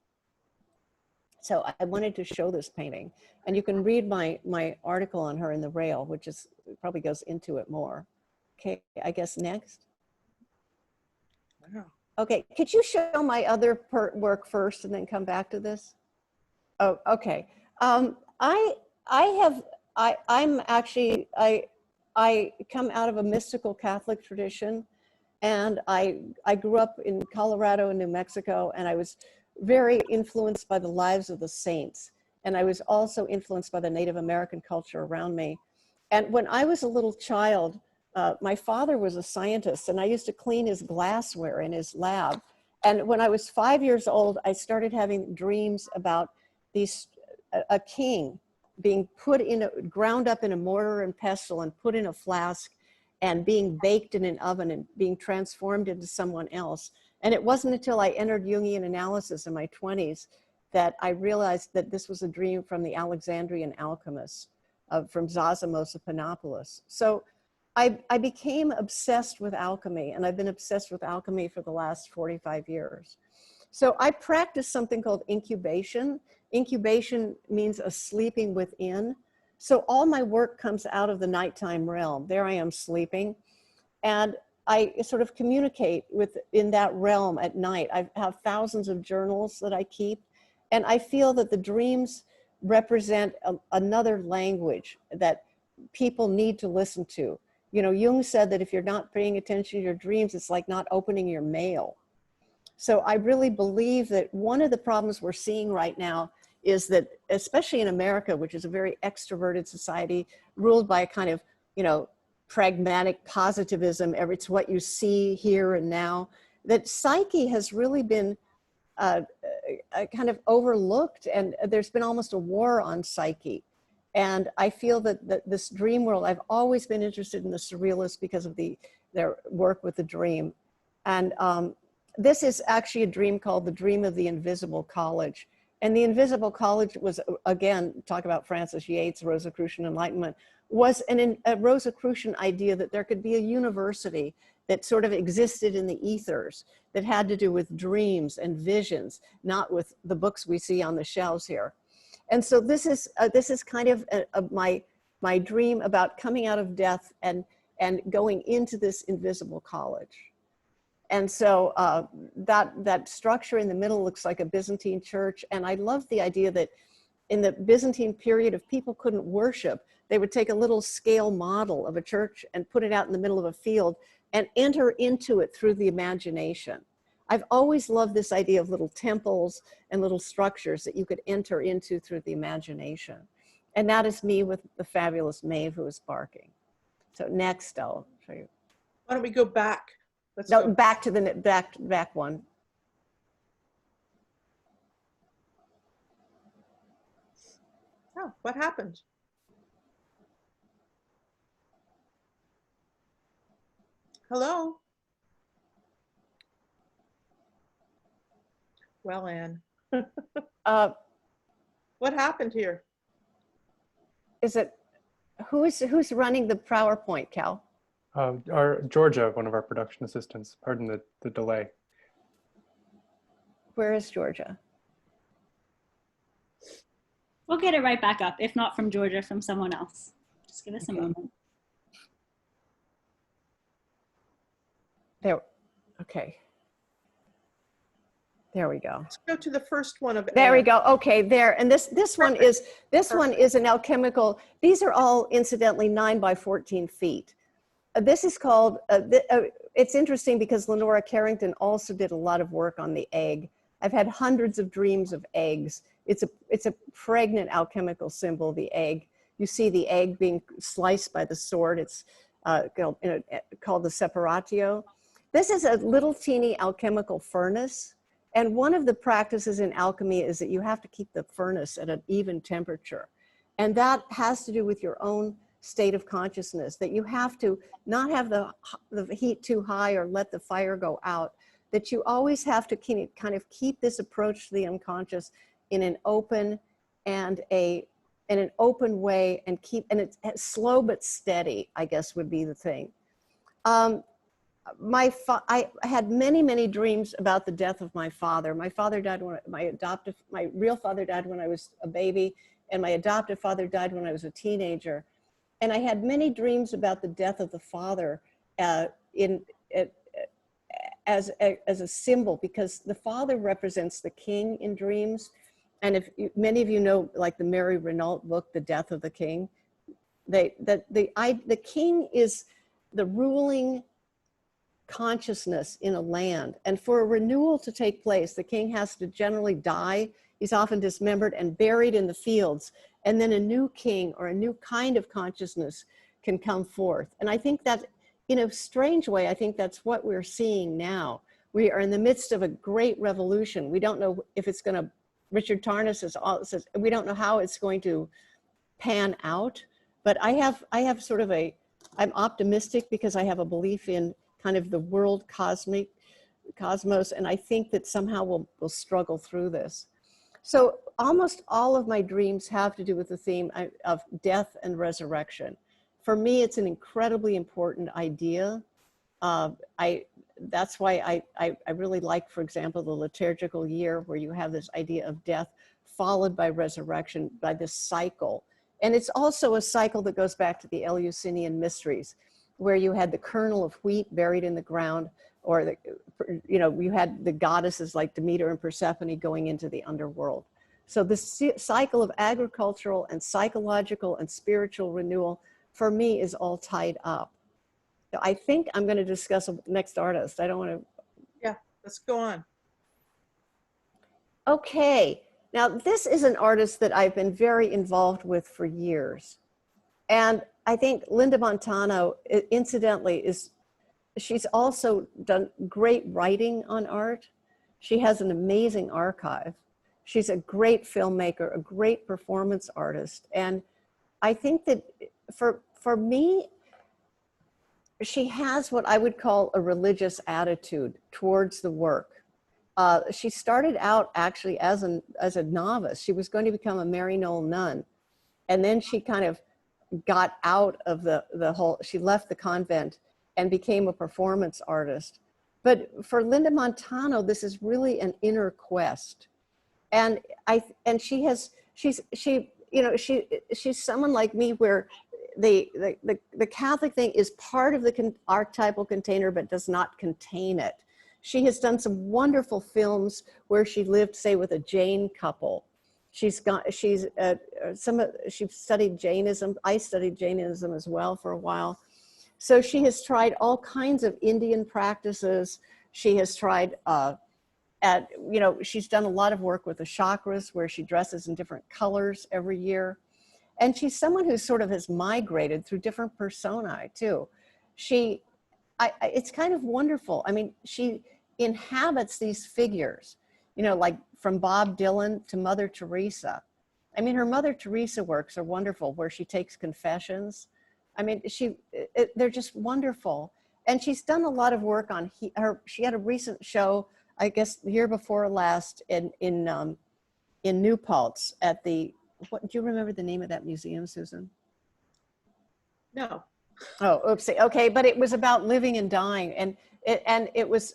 So I wanted to show this painting, and you can read my article on her in the Rail, which probably goes into it more. Okay, I guess next. Wow. Okay, could you show my other work first and then come back to this? Oh, okay. I come out of a mystical Catholic tradition, and I grew up in Colorado and New Mexico, and I was very influenced by the lives of the saints. And I was also influenced by the Native American culture around me. And when I was a little child, my father was a scientist, and I used to clean his glassware in his lab. And when I was 5 years old, I started having dreams about a king being ground up in a mortar and pestle and put in a flask and being baked in an oven and being transformed into someone else. And it wasn't until I entered Jungian analysis in my 20s that I realized that this was a dream from the Alexandrian alchemists, from Zosimus of Panopolis. So I became obsessed with alchemy, and I've been obsessed with alchemy for the last 45 years. So I practice something called incubation. Incubation means a sleeping within. So all my work comes out of the nighttime realm. There I am sleeping, and I sort of communicate in that realm at night. I have thousands of journals that I keep, and I feel that the dreams represent another language that people need to listen to. You know, Jung said that if you're not paying attention to your dreams, it's like not opening your mail. So I really believe that one of the problems we're seeing right now is that, especially in America, which is a very extroverted society, ruled by a kind of, you know, pragmatic positivism, it's what you see here and now, that psyche has really been kind of overlooked, and there's been almost a war on psyche. And I feel that this dream world, I've always been interested in the surrealists because of their work with the dream. And this is actually a dream called The Dream of the Invisible College. And the Invisible College was, again, talk about Francis Yates, Rosicrucian Enlightenment, was a Rosicrucian idea that there could be a university that sort of existed in the ethers that had to do with dreams and visions, not with the books we see on the shelves here. And so this is kind of my dream about coming out of death and going into this invisible college. And so that structure in the middle looks like a Byzantine church. And I love the idea that in the Byzantine period, if people couldn't worship, they would take a little scale model of a church and put it out in the middle of a field and enter into it through the imagination. I've always loved this idea of little temples and little structures that you could enter into through the imagination. And that is me with the fabulous Maeve who is barking. So next I'll show you. Why don't we go back? No, back to the back one. Oh, what happened? Hello? Well, Ann, what happened here? Is it, who's running the PowerPoint, Cal? Our Georgia, one of our production assistants, pardon the delay. Where is Georgia? We'll get it right back up. If not from Georgia, from someone else. Just give us a moment. There, okay. There we go. Let's go to the first one of There we Ann. go. Okay, there. And this one is an alchemical. These are all incidentally 9 by 14 feet. This is called. It's interesting because Lenora Carrington also did a lot of work on the egg. I've had hundreds of dreams of eggs. It's a pregnant alchemical symbol. The egg. You see the egg being sliced by the sword. It's called the separatio. This is a little teeny alchemical furnace. And one of the practices in alchemy is that you have to keep the furnace at an even temperature. And that has to do with your own state of consciousness, that you have to not have the heat too high or let the fire go out, that you always have to kind of keep this approach to the unconscious in an open and in an open way, and it's slow but steady, I guess would be the thing. I had many dreams about the death of my father. My father died when my real father died when I was a baby, and my adoptive father died when I was a teenager. And I had many dreams about the death of the father as a symbol, because the father represents the king in dreams. And many of you know, like the Mary Renault book, The Death of the King, the king is the ruling consciousness in a land. And for a renewal to take place, the king has to generally die. He's often dismembered and buried in the fields. And then a new king or a new kind of consciousness can come forth. And I think that, in a strange way, I think that's what we're seeing now. We are in the midst of a great revolution. We don't know if it's going to, Richard Tarnas says, we don't know how it's going to pan out. But I have sort of I'm optimistic because I have a belief in kind of the world cosmos, and I think that somehow we'll struggle through this. So almost all of my dreams have to do with the theme of death and resurrection. For me, it's an incredibly important idea. That's why I really like, for example, the liturgical year, where you have this idea of death followed by resurrection, by this cycle. And it's also a cycle that goes back to the Eleusinian mysteries, where you had the kernel of wheat buried in the ground, or you had the goddesses like Demeter and Persephone going into the underworld. So this cycle of agricultural and psychological and spiritual renewal, for me, is all tied up. So I think I'm going to discuss a next artist. I don't want to. Yeah, let's go on. Okay, now this is an artist that I've been very involved with for years. And I think Linda Montano, incidentally, she's also done great writing on art. She has an amazing archive. She's a great filmmaker, a great performance artist. And I think that for me, she has what I would call a religious attitude towards the work. She started out actually as a novice. She was going to become a Mary Knoll nun. And then she kind of got out of the whole, she left the convent and became a performance artist. But for Linda Montano, this is really an inner quest. And she's someone like me, where the Catholic thing is part of the archetypal container, but does not contain it. She has done some wonderful films where she lived, say, with a Jain couple. She studied Jainism. I studied Jainism as well for a while. So she has tried all kinds of Indian practices. She has tried, she's done a lot of work with the chakras, where she dresses in different colors every year. And she's someone who sort of has migrated through different personae too. It's kind of wonderful. I mean, she inhabits these figures, like from Bob Dylan to Mother Teresa. I mean, her Mother Teresa works are wonderful, where she takes confessions. I mean, they're just wonderful. And she's done a lot of work on she had a recent show, I guess the year before last, in New Paltz at the, what, do you remember the name of that museum, Susan? No. Oh, oopsie. Okay, but it was about living and dying, and it was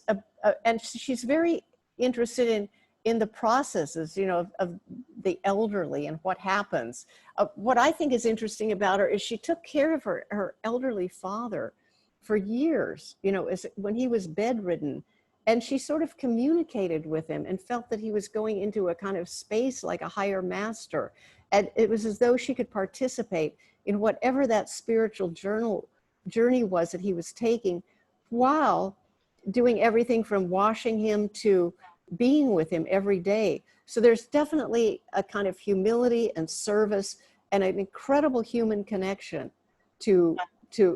and she's very interested in the processes, you know, of the elderly and what happens. What I think is interesting about her is she took care of her elderly father for years, you know, when he was bedridden, and she sort of communicated with him and felt that he was going into a kind of space like a higher master, and it was as though she could participate in whatever that spiritual journey was that he was taking, while doing everything from washing him to being with him every day. So there's definitely a kind of humility and service and an incredible human connection to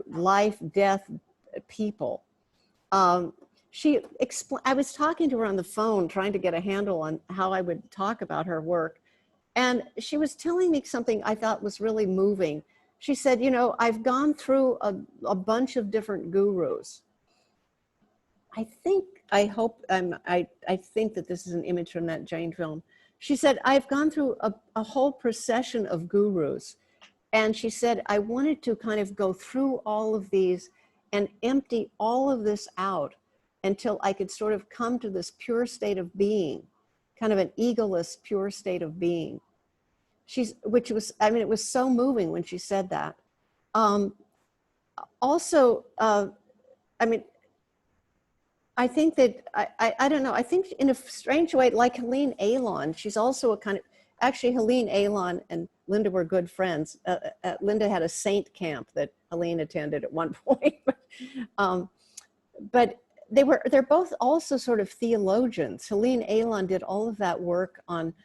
life, death, people. I was talking to her on the phone, trying to get a handle on how I would talk about her work. And she was telling me something I thought was really moving. She said, you know, I've gone through a bunch of different gurus. I think that this is an image from that Jane film. She said, I've gone through a whole procession of gurus. And she said, I wanted to kind of go through all of these and empty all of this out until I could sort of come to this pure state of being, kind of an egoless, pure state of being. Which was, I mean, it was so moving when she said that. Also, I mean, I think that, I don't know, I think in a strange way, like Helene Ayon, she's also a kind of, actually Helene Ayon and Linda were good friends. Linda had a saint camp that Helene attended at one point. But they're both also sort of theologians. Helene Ayon did all of that work on,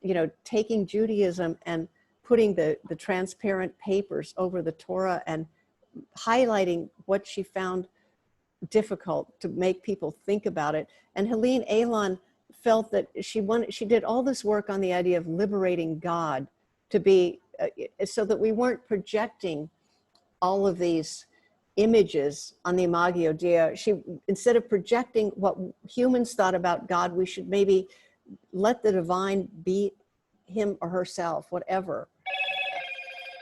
you know, taking Judaism and putting the transparent papers over the Torah and highlighting what she found difficult to make people think about it. And Helene Ayon felt that she did all this work on the idea of liberating God to be, so that we weren't projecting all of these images on the Imago Dei. Instead of projecting what humans thought about God, we should maybe let the divine be him or herself, whatever.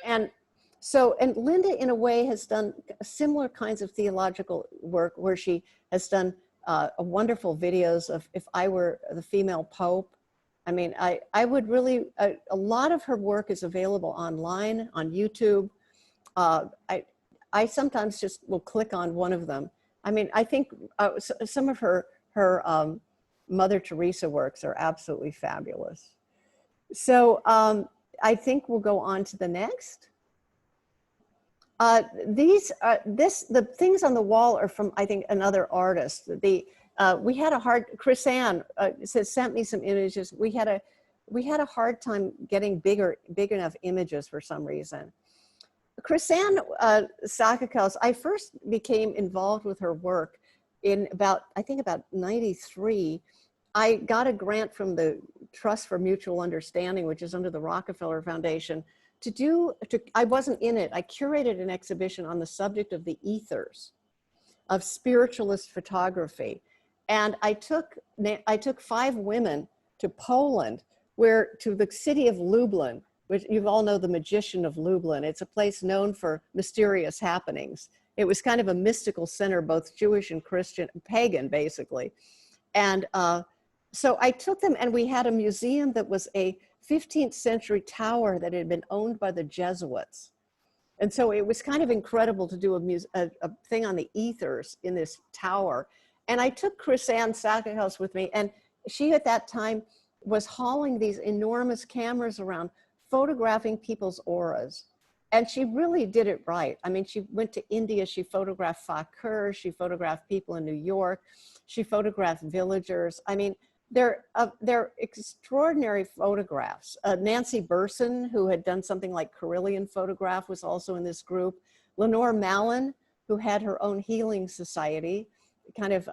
And so, and Linda in a way has done similar kinds of theological work, where she has done wonderful videos of If I Were the Female Pope. I mean, I would really, a lot of her work is available online on YouTube. I sometimes just will click on one of them. I mean, I think some of her Mother Teresa works are absolutely fabulous. So I think we'll go on to the next. The things on the wall are from, I think, another artist. We had a hard, Chrysanne sent me some images. We had a hard time getting big enough images for some reason. Chrysanne Sakakows, I first became involved with her work in about 93. I got a grant from the Trust for Mutual Understanding, which is under the Rockefeller Foundation, I wasn't in it, I curated an exhibition on the subject of the ethers, of spiritualist photography. And I took 5 women to Poland, to the city of Lublin, which you all know the Magician of Lublin. It's a place known for mysterious happenings. It was kind of a mystical center, both Jewish and Christian, pagan, basically. And so I took them, and we had a museum that was a 15th century tower that had been owned by the Jesuits. And so it was kind of incredible to do a thing on the ethers in this tower. And I took Chrysanne Sakakows with me, and she at that time was hauling these enormous cameras around, photographing people's auras. And she really did it right. I mean, she went to India, she photographed fakirs, she photographed people in New York, she photographed villagers. I mean, they're extraordinary photographs. Nancy Burson, who had done something like Carillion photograph, was also in this group. Lenore Mallon, who had her own healing society, kind of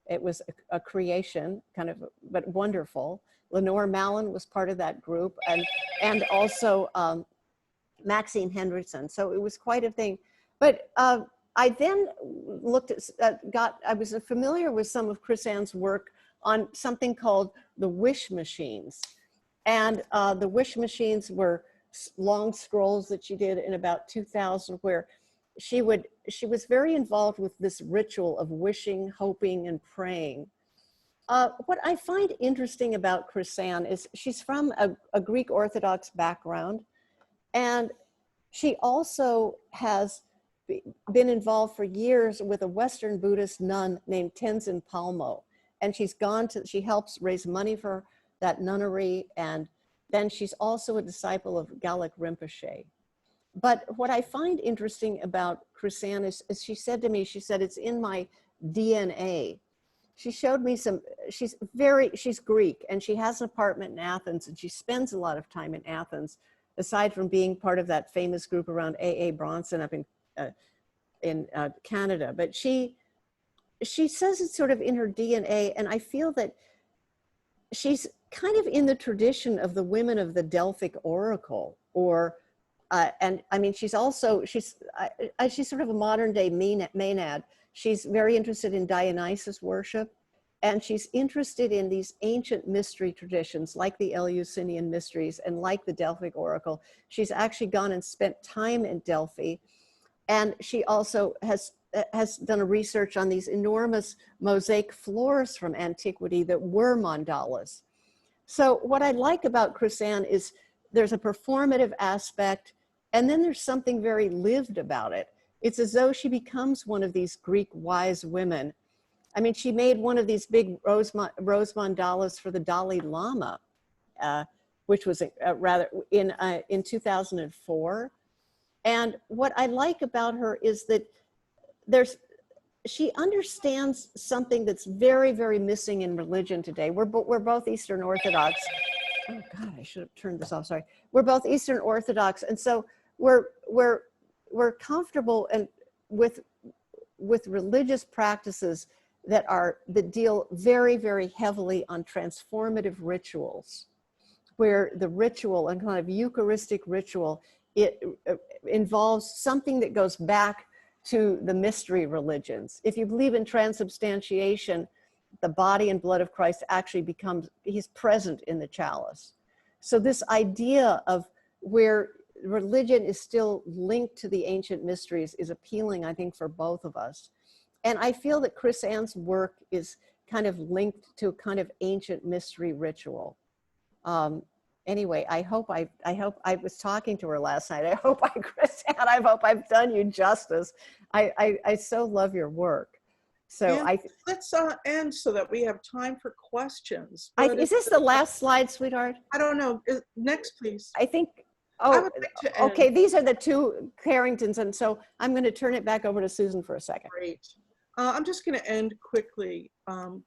It was a creation, kind of, but wonderful. Lenore Mallon was part of that group, and also Maxine Hendrickson. So it was quite a thing. But I then looked at, I was familiar with some of Chrysanne's work on something called the wish machines. And the wish machines were long scrolls that she did in about 2000, where she was very involved with this ritual of wishing, hoping, and praying. What I find interesting about Chrysanne is she's from a Greek Orthodox background, and she also has been involved for years with a Western Buddhist nun named Tenzin Palmo. And she helps raise money for that nunnery. And then she's also a disciple of Galak Rinpoche. But what I find interesting about Chrysanne is she said to me, she said, it's in my DNA. She showed me she's Greek, and she has an apartment in Athens, and she spends a lot of time in Athens, aside from being part of that famous group around A.A. Bronson up in Canada. But she says it's sort of in her DNA, and I feel that she's kind of in the tradition of the women of the Delphic Oracle, and I mean, she's sort of a modern day Maenad. She's very interested in Dionysus worship, and she's interested in these ancient mystery traditions like the Eleusinian mysteries and like the Delphic Oracle. She's actually gone and spent time in Delphi, and she also has done a research on these enormous mosaic floors from antiquity that were mandalas. So what I like about Chrysanne is there's a performative aspect, and then there's something very lived about it. It's as though she becomes one of these Greek wise women. I mean, she made one of these big rose mandalas for the Dalai Lama, which was rather in 2004. And what I like about her is that she understands something that's very, very missing in religion today. We're both Eastern Orthodox. Oh God, I should have turned this off, sorry. We're both Eastern Orthodox. And so we're comfortable and with religious practices that deal very, very heavily on transformative rituals, where the ritual and kind of Eucharistic ritual, it involves something that goes back to the mystery religions. If you believe in transubstantiation, the body and blood of Christ actually he's present in the chalice. So this idea of where religion is still linked to the ancient mysteries is appealing, I think, for both of us. And I feel that Chrysanne's work is kind of linked to a kind of ancient mystery ritual. Anyway, I hope I was talking to her last night. I hope I've done you justice. I so love your work. So let's end so that we have time for questions. Is this the last slide, sweetheart? I don't know. Next, please. I think, I would like to end. Okay, these are the two Carringtons, and so I'm going to turn it back over to Susan for a second. Great. I'm just going to end quickly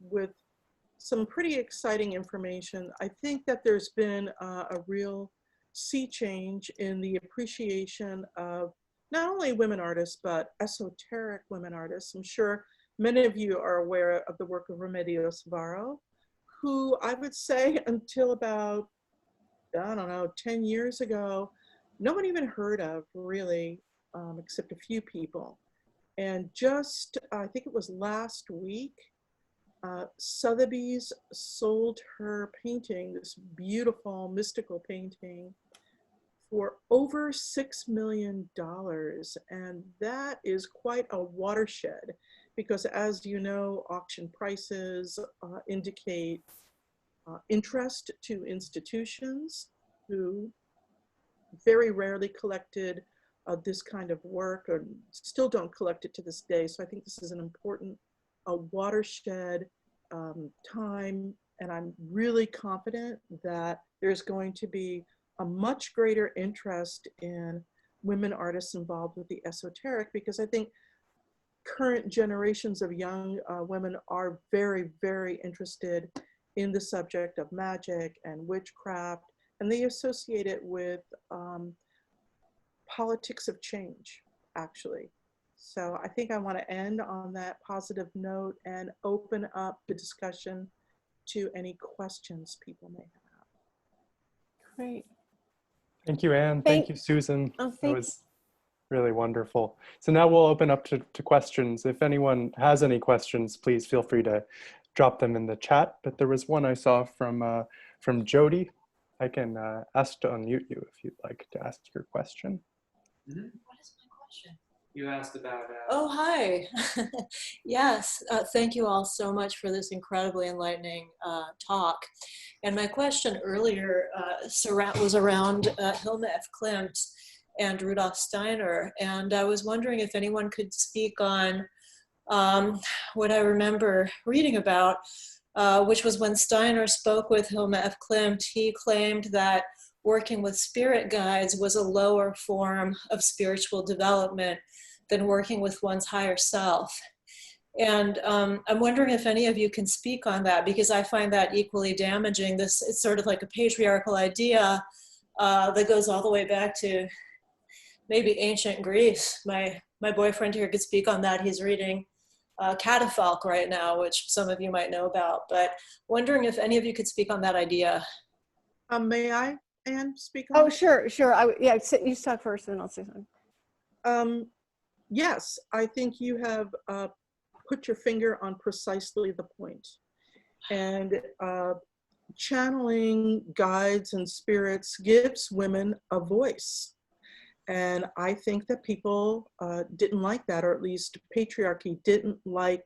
with some pretty exciting information. I think that there's been a real sea change in the appreciation of not only women artists, but esoteric women artists. I'm sure many of you are aware of the work of Remedios Varo, who I would say until about, I don't know, 10 years ago, no one even heard of really, except a few people. And just, I think it was last week, Sotheby's sold her painting, this beautiful mystical painting, for over $6 million. And that is quite a watershed because, as you know, auction prices indicate interest to institutions who very rarely collected this kind of work, or still don't collect it to this day. So I think this is an important watershed time, and I'm really confident that there's going to be a much greater interest in women artists involved with the esoteric, because I think current generations of young women are very, very interested in the subject of magic and witchcraft, and they associate it with politics of change, actually. So I think I want to end on that positive note and open up the discussion to any questions people may have. Great. Thank you, Anne. Thank you, Susan. Oh, That thank was really wonderful. So now we'll open up to questions. If anyone has any questions, please feel free to drop them in the chat. But there was one I saw from Jody. I can ask to unmute you if you'd like to ask your question. Mm-hmm. What is my question? You asked about... Oh, hi. Yes, thank you all so much for this incredibly enlightening talk. And my question earlier was around Helma of Klimt and Rudolf Steiner. And I was wondering if anyone could speak on what I remember reading about, which was when Steiner spoke with Helma of Klimt, he claimed that working with spirit guides was a lower form of spiritual development than working with one's higher self. And I'm wondering if any of you can speak on that, because I find that equally damaging. It's sort of like a patriarchal idea that goes all the way back to maybe ancient Greece. My boyfriend here could speak on that. He's reading Catafalque right now, which some of you might know about, but wondering if any of you could speak on that idea. May I, Anne, speak on Oh, that? sure. Yeah, you talk first and then I'll say something. Yes, I think you have put your finger on precisely the point. And channeling guides and spirits gives women a voice. And I think that people didn't like that, or at least patriarchy didn't like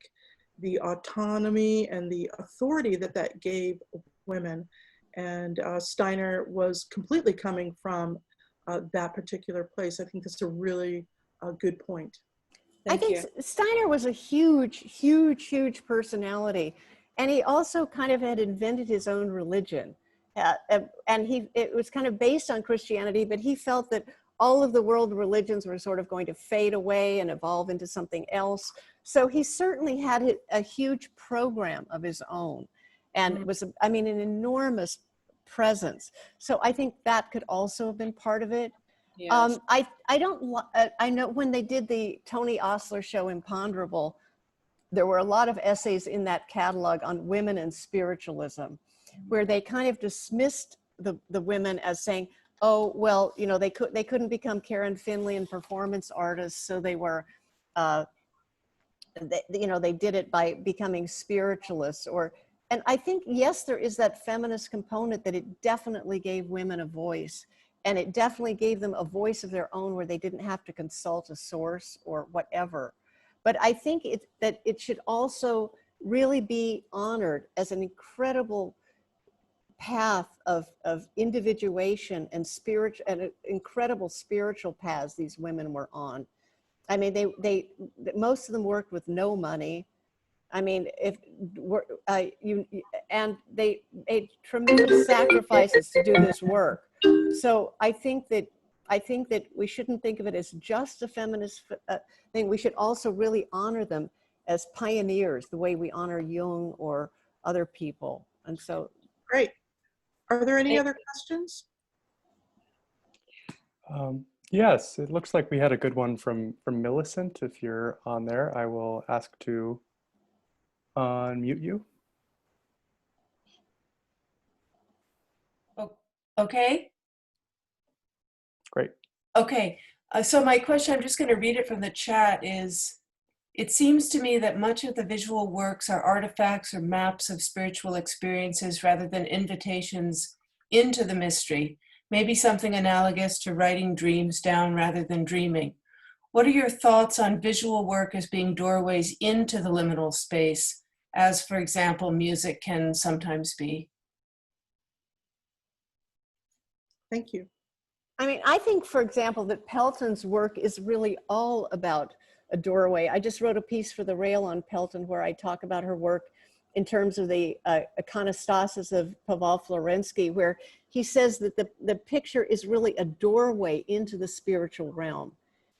the autonomy and the authority that that gave women. And Steiner was completely coming from that particular place. I think that's a really good point. I think Steiner was a huge personality. And he also kind of had invented his own religion. And it was kind of based on Christianity, but he felt that all of the world religions were sort of going to fade away and evolve into something else. So he certainly had a huge program of his own. And it was, I mean, an enormous presence. So I think that could also have been part of it. Yes. I know when they did the Tony Osler show Imponderable, there were a lot of essays in that catalog on women and spiritualism, where they kind of dismissed the women as saying, oh, well, you know, they couldn't become Karen Finley and performance artists, so they were, they did it by becoming spiritualists. And I think, yes, there is that feminist component that it definitely gave women a voice. And it definitely gave them a voice of their own where they didn't have to consult a source or whatever. But I think that it should also really be honored as an incredible path of individuation and incredible spiritual paths these women were on. I mean, they most of them worked with no money. I mean, and they made tremendous sacrifices to do this work. So I think that we shouldn't think of it as just a feminist thing. We should also really honor them as pioneers, the way we honor Jung or other people. And so, great. Are there any other questions? Yes, it looks like we had a good one from Millicent. If you're on there, I will ask to unmute you. Oh, okay. Great. Okay, so my question, I'm just going to read it from the chat, is, it seems to me that much of the visual works are artifacts or maps of spiritual experiences rather than invitations into the mystery, maybe something analogous to writing dreams down rather than dreaming. What are your thoughts on visual work as being doorways into the liminal space, as, for example, music can sometimes be? Thank you. I mean, I think, for example, that Pelton's work is really all about a doorway. I just wrote a piece for the Rail on Pelton where I talk about her work in terms of the iconostasis of Pavel Florensky, where he says that the picture is really a doorway into the spiritual realm.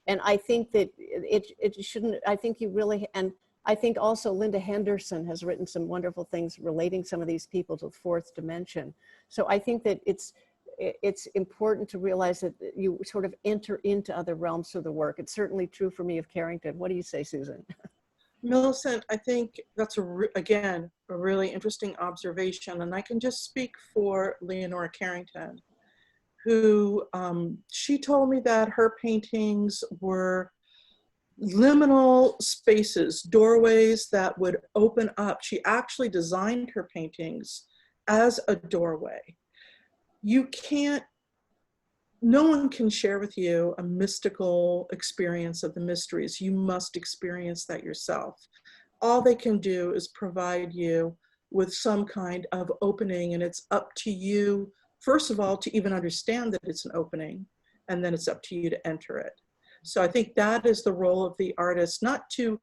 And I think that it shouldn't, I think you really, and I think also Linda Henderson has written some wonderful things relating some of these people to the fourth dimension. So I think that it's important to realize that you sort of enter into other realms through the work. It's certainly true for me of Carrington. What do you say, Susan? Millicent, I think that's again, a really interesting observation. And I can just speak for Leonora Carrington, who she told me that her paintings were liminal spaces, doorways that would open up. She actually designed her paintings as a doorway. You can't, no one can share with you a mystical experience of the mysteries. You must experience that yourself. All they can do is provide you with some kind of opening, and it's up to you, first of all, to even understand that it's an opening, and then it's up to you to enter it. So I think that is the role of the artist, not to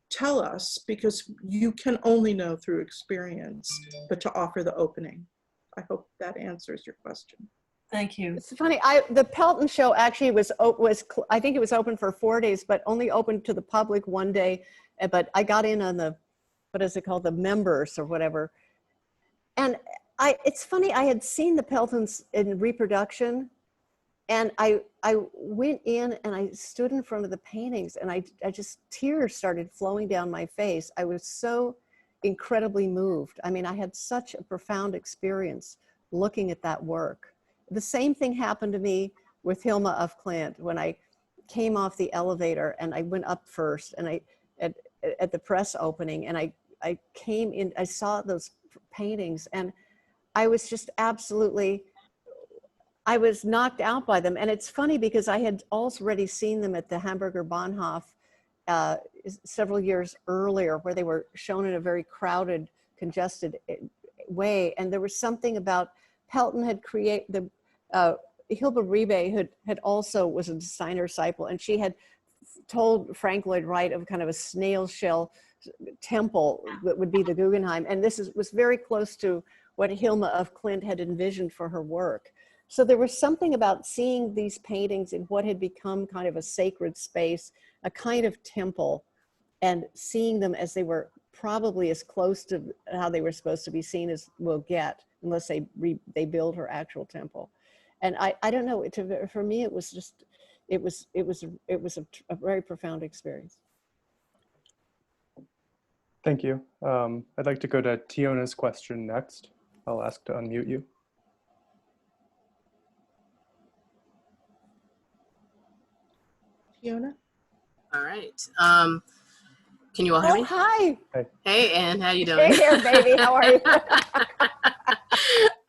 tell us, because you can only know through experience, but to offer the opening. I hope that answers your question. Thank you. It's funny, the Pelton show actually was, I think it was open for 4 days, but only open to the public one day. But I got in on the, what is it called, the members or whatever. And it's funny, I had seen the Peltons in reproduction, and I went in and I stood in front of the paintings, and I just, tears started flowing down my face. I was so incredibly moved. I mean, I had such a profound experience looking at that work. The same thing happened to me with Helma of Klimt when I came off the elevator and I went up first, and at the press opening, and I came in, I saw those paintings, and I was just absolutely, I was knocked out by them. And it's funny because I had already seen them at the Hamburger Bahnhof several years earlier, where they were shown in a very crowded, congested way. And there was something about Pelton had created, Hilda Ribe had also was a designer disciple, and she had told Frank Lloyd Wright of kind of a snail shell temple that would be the Guggenheim. And this was very close to what Helma of Klimt had envisioned for her work. So there was something about seeing these paintings in what had become kind of a sacred space, a kind of temple, and seeing them as they were probably as close to how they were supposed to be seen as we'll get, unless they build her actual temple. And I don't know, for me, it was just, it was a very profound experience. Thank you. I'd like to go to Tiona's question next. I'll ask to unmute you. Tiona? All right. Can you all hear me? Hi. Hey, Ann, how you doing? Hey there, baby. How are you?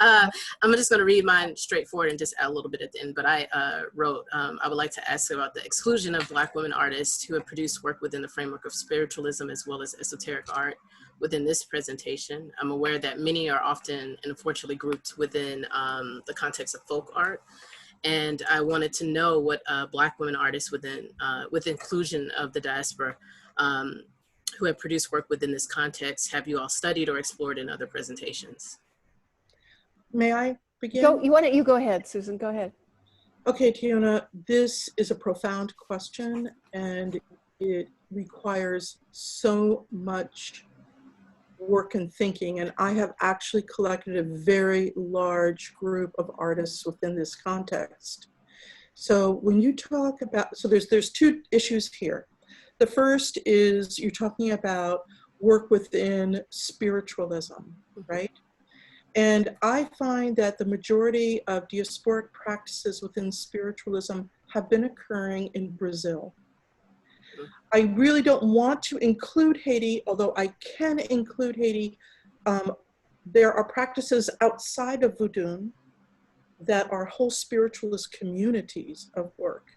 I'm just going to read mine straightforward and just add a little bit at the end. But I wrote, I would like to ask about the exclusion of Black women artists who have produced work within the framework of spiritualism as well as esoteric art within this presentation. I'm aware that many are often, unfortunately, grouped within the context of folk art. And I wanted to know what Black women artists within, with inclusion of the diaspora who have produced work within this context, have you all studied or explored in other presentations? May I begin? You go ahead, Susan, go ahead. Okay, Tiona, this is a profound question, and it requires so much work and thinking. And I have actually collected a very large group of artists within this context. So when you talk about, so there's two issues here. The first is you're talking about work within spiritualism, right? And I find that the majority of diasporic practices within spiritualism have been occurring in Brazil. I really don't want to include Haiti, although I can include Haiti. There are practices outside of Voodoo that are whole spiritualist communities of work.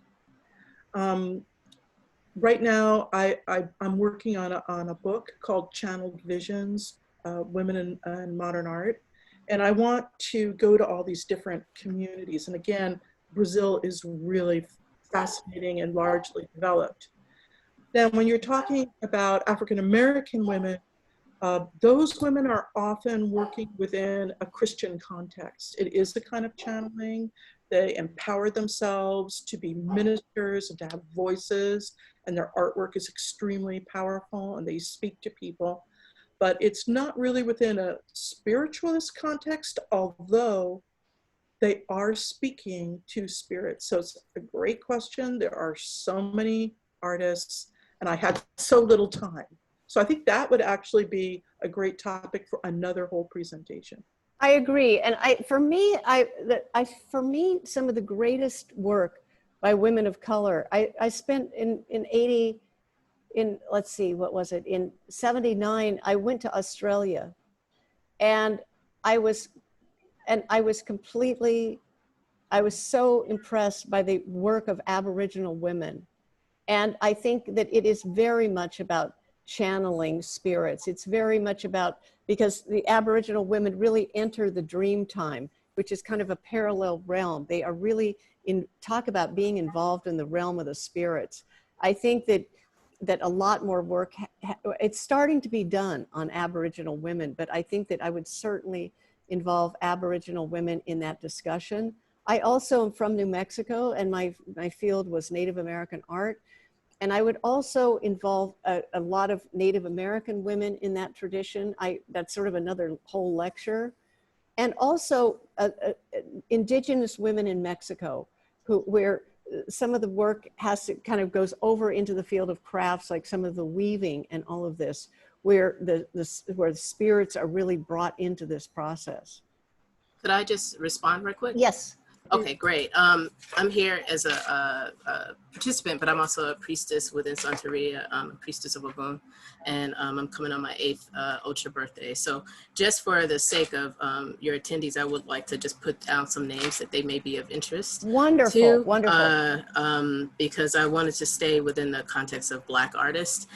Right now, I'm working on a book called Channeled Visions, Women in Modern Art. And I want to go to all these different communities. And again, Brazil is really fascinating and largely developed. Then when you're talking about African-American women, those women are often working within a Christian context. It is the kind of channeling. They empower themselves to be ministers and to have voices, and their artwork is extremely powerful, and they speak to people. But it's not really within a spiritualist context, although they are speaking to spirit. So it's a great question. There are so many artists, and I had so little time. So I think that would actually be a great topic for another whole presentation. I agree. And for me, some of the greatest work by women of color, I spent let's see, what was it? In 79, I went to Australia, and I was so impressed by the work of Aboriginal women. And I think that it is very much about channeling spirits. It's very much about, because the Aboriginal women really enter the dream time, which is kind of a parallel realm. They are really talk about being involved in the realm of the spirits. I think that a lot more work, it's starting to be done on Aboriginal women, but I think that I would certainly involve Aboriginal women in that discussion. I also am from New Mexico, and my field was Native American art. And I would also involve a lot of Native American women in that tradition. That's sort of another whole lecture. And also indigenous women in Mexico, where some of the work goes over into the field of crafts, like some of the weaving and all of this, where the spirits are really brought into this process. Could I just respond real quick? Yes. Okay, great. I'm here as a participant, but I'm also a priestess within Santeria, a priestess of Ogun, and I'm coming on my 8th Ocha birthday. So just for the sake of your attendees, I would like to just put down some names that they may be of interest. Wonderful, wonderful. Because I wanted to stay within the context of Black artists.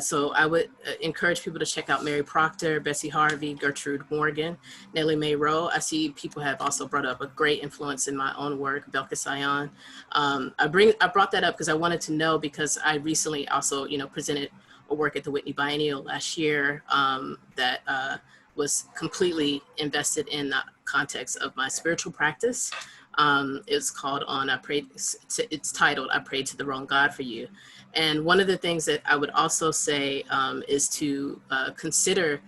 So I would encourage people to check out Mary Proctor, Bessie Harvey, Gertrude Morgan, Nellie Mae Row. I see people have also brought up a great influence in my own work, Bekis Ayon. I brought that up because I wanted to know, because I recently also, presented a work at the Whitney Biennial last year that was completely invested in the context of my spiritual practice. It's called it's titled, I Prayed to the Wrong God for You. And one of the things that I would also say is to consider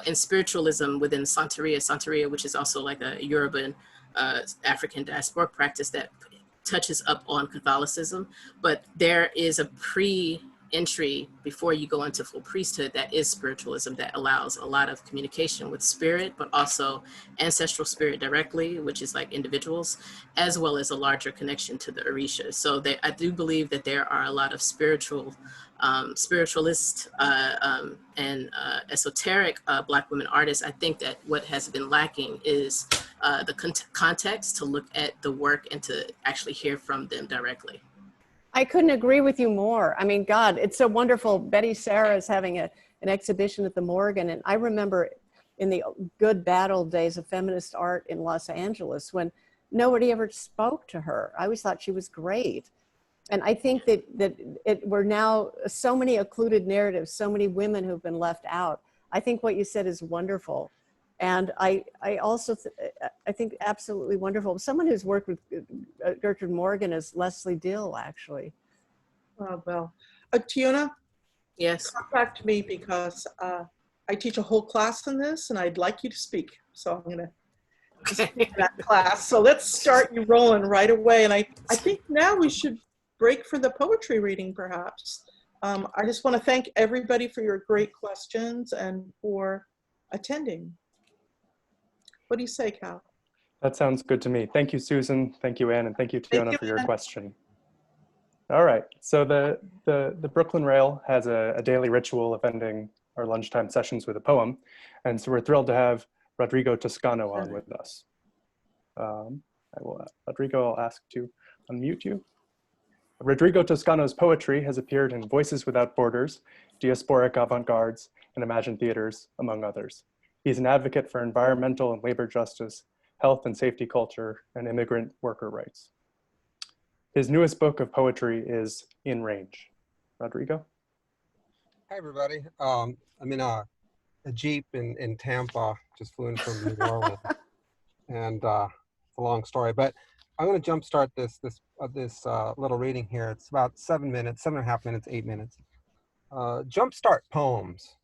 in spiritualism within Santeria, which is also like a Yoruban African diasporic practice that touches up on Catholicism, but there is a pre-entry before you go into full priesthood that is spiritualism, that allows a lot of communication with spirit, but also ancestral spirit directly, which is like individuals, as well as a larger connection to the Orisha. So I do believe that there are a lot of spiritualist and esoteric Black women artists. I think that what has been lacking is the context to look at the work and to actually hear from them directly. I couldn't agree with you more. I mean, God, it's so wonderful. Betty Sarah is having an exhibition at the Morgan. And I remember in the good bad old days of feminist art in Los Angeles when nobody ever spoke to her. I always thought she was great. And I think that we're now so many occluded narratives, so many women who've been left out. I think what you said is wonderful. And I also I think absolutely wonderful. Someone who's worked with Gertrude Morgan is Leslie Dill, actually. Oh, well, Tiona, yes, contact me because I teach a whole class in this, and I'd like you to speak. So I'm going to speak in that class. So let's start you rolling right away. And I think now we should break for the poetry reading, perhaps. I just want to thank everybody for your great questions and for attending. What do you say, Cal? That sounds good to me. Thank you, Susan. Thank you, Ann, and thank you, Tiona, for your question. All right, so the Brooklyn Rail has a daily ritual of ending our lunchtime sessions with a poem, and so we're thrilled to have Rodrigo Toscano on with us. Rodrigo, I'll ask to unmute you. Rodrigo Toscano's poetry has appeared in Voices Without Borders, Diasporic Avant-Gardes, and Imagine Theaters, among others. He's an advocate for environmental and labor justice, health and safety culture, and immigrant worker rights. His newest book of poetry is In Range. Rodrigo? Hi, everybody. I'm in a Jeep in Tampa, just flew in from New Orleans. And it's a long story, but I'm going to jumpstart this little reading here. It's about 7 minutes, 7.5 minutes, 8 minutes. Jumpstart poems.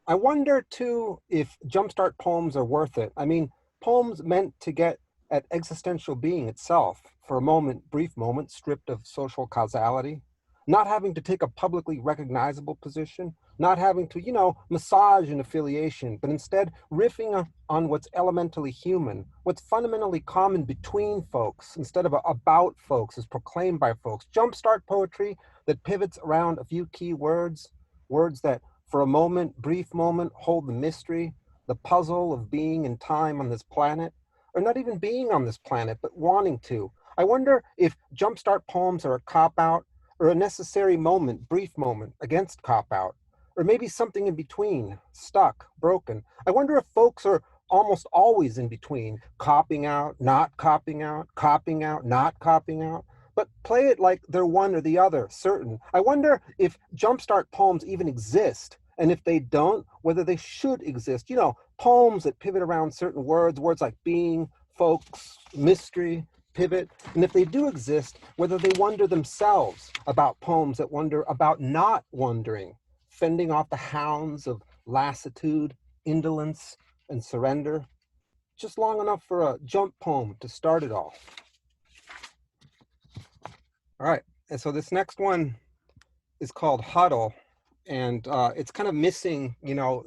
I wonder too if jumpstart poems are worth it. I mean, poems meant to get at existential being itself, for a moment, brief moment, stripped of social causality, not having to take a publicly recognizable position, not having to, you know, massage an affiliation, but instead riffing on what's elementally human, what's fundamentally common between folks, instead of about folks, as proclaimed by folks. Jumpstart poetry that pivots around a few key words, words that for a moment, brief moment, hold the mystery, the puzzle of being and time on this planet, or not even being on this planet, but wanting to. I wonder if jumpstart poems are a cop-out or a necessary moment, brief moment, against cop-out, or maybe something in between, stuck, broken. I wonder if folks are almost always in between, copping out, not copping out, copping out, not copping out, but play it like they're one or the other, certain. I wonder if jumpstart poems even exist, and if they don't, whether they should exist. You know, poems that pivot around certain words, words like being, folks, mystery, pivot, and if they do exist, whether they wonder themselves about poems that wonder about not wondering, fending off the hounds of lassitude, indolence, and surrender, just long enough for a jump poem to start it all. All right, and so this next one is called Huddle, and it's kind of missing, you know,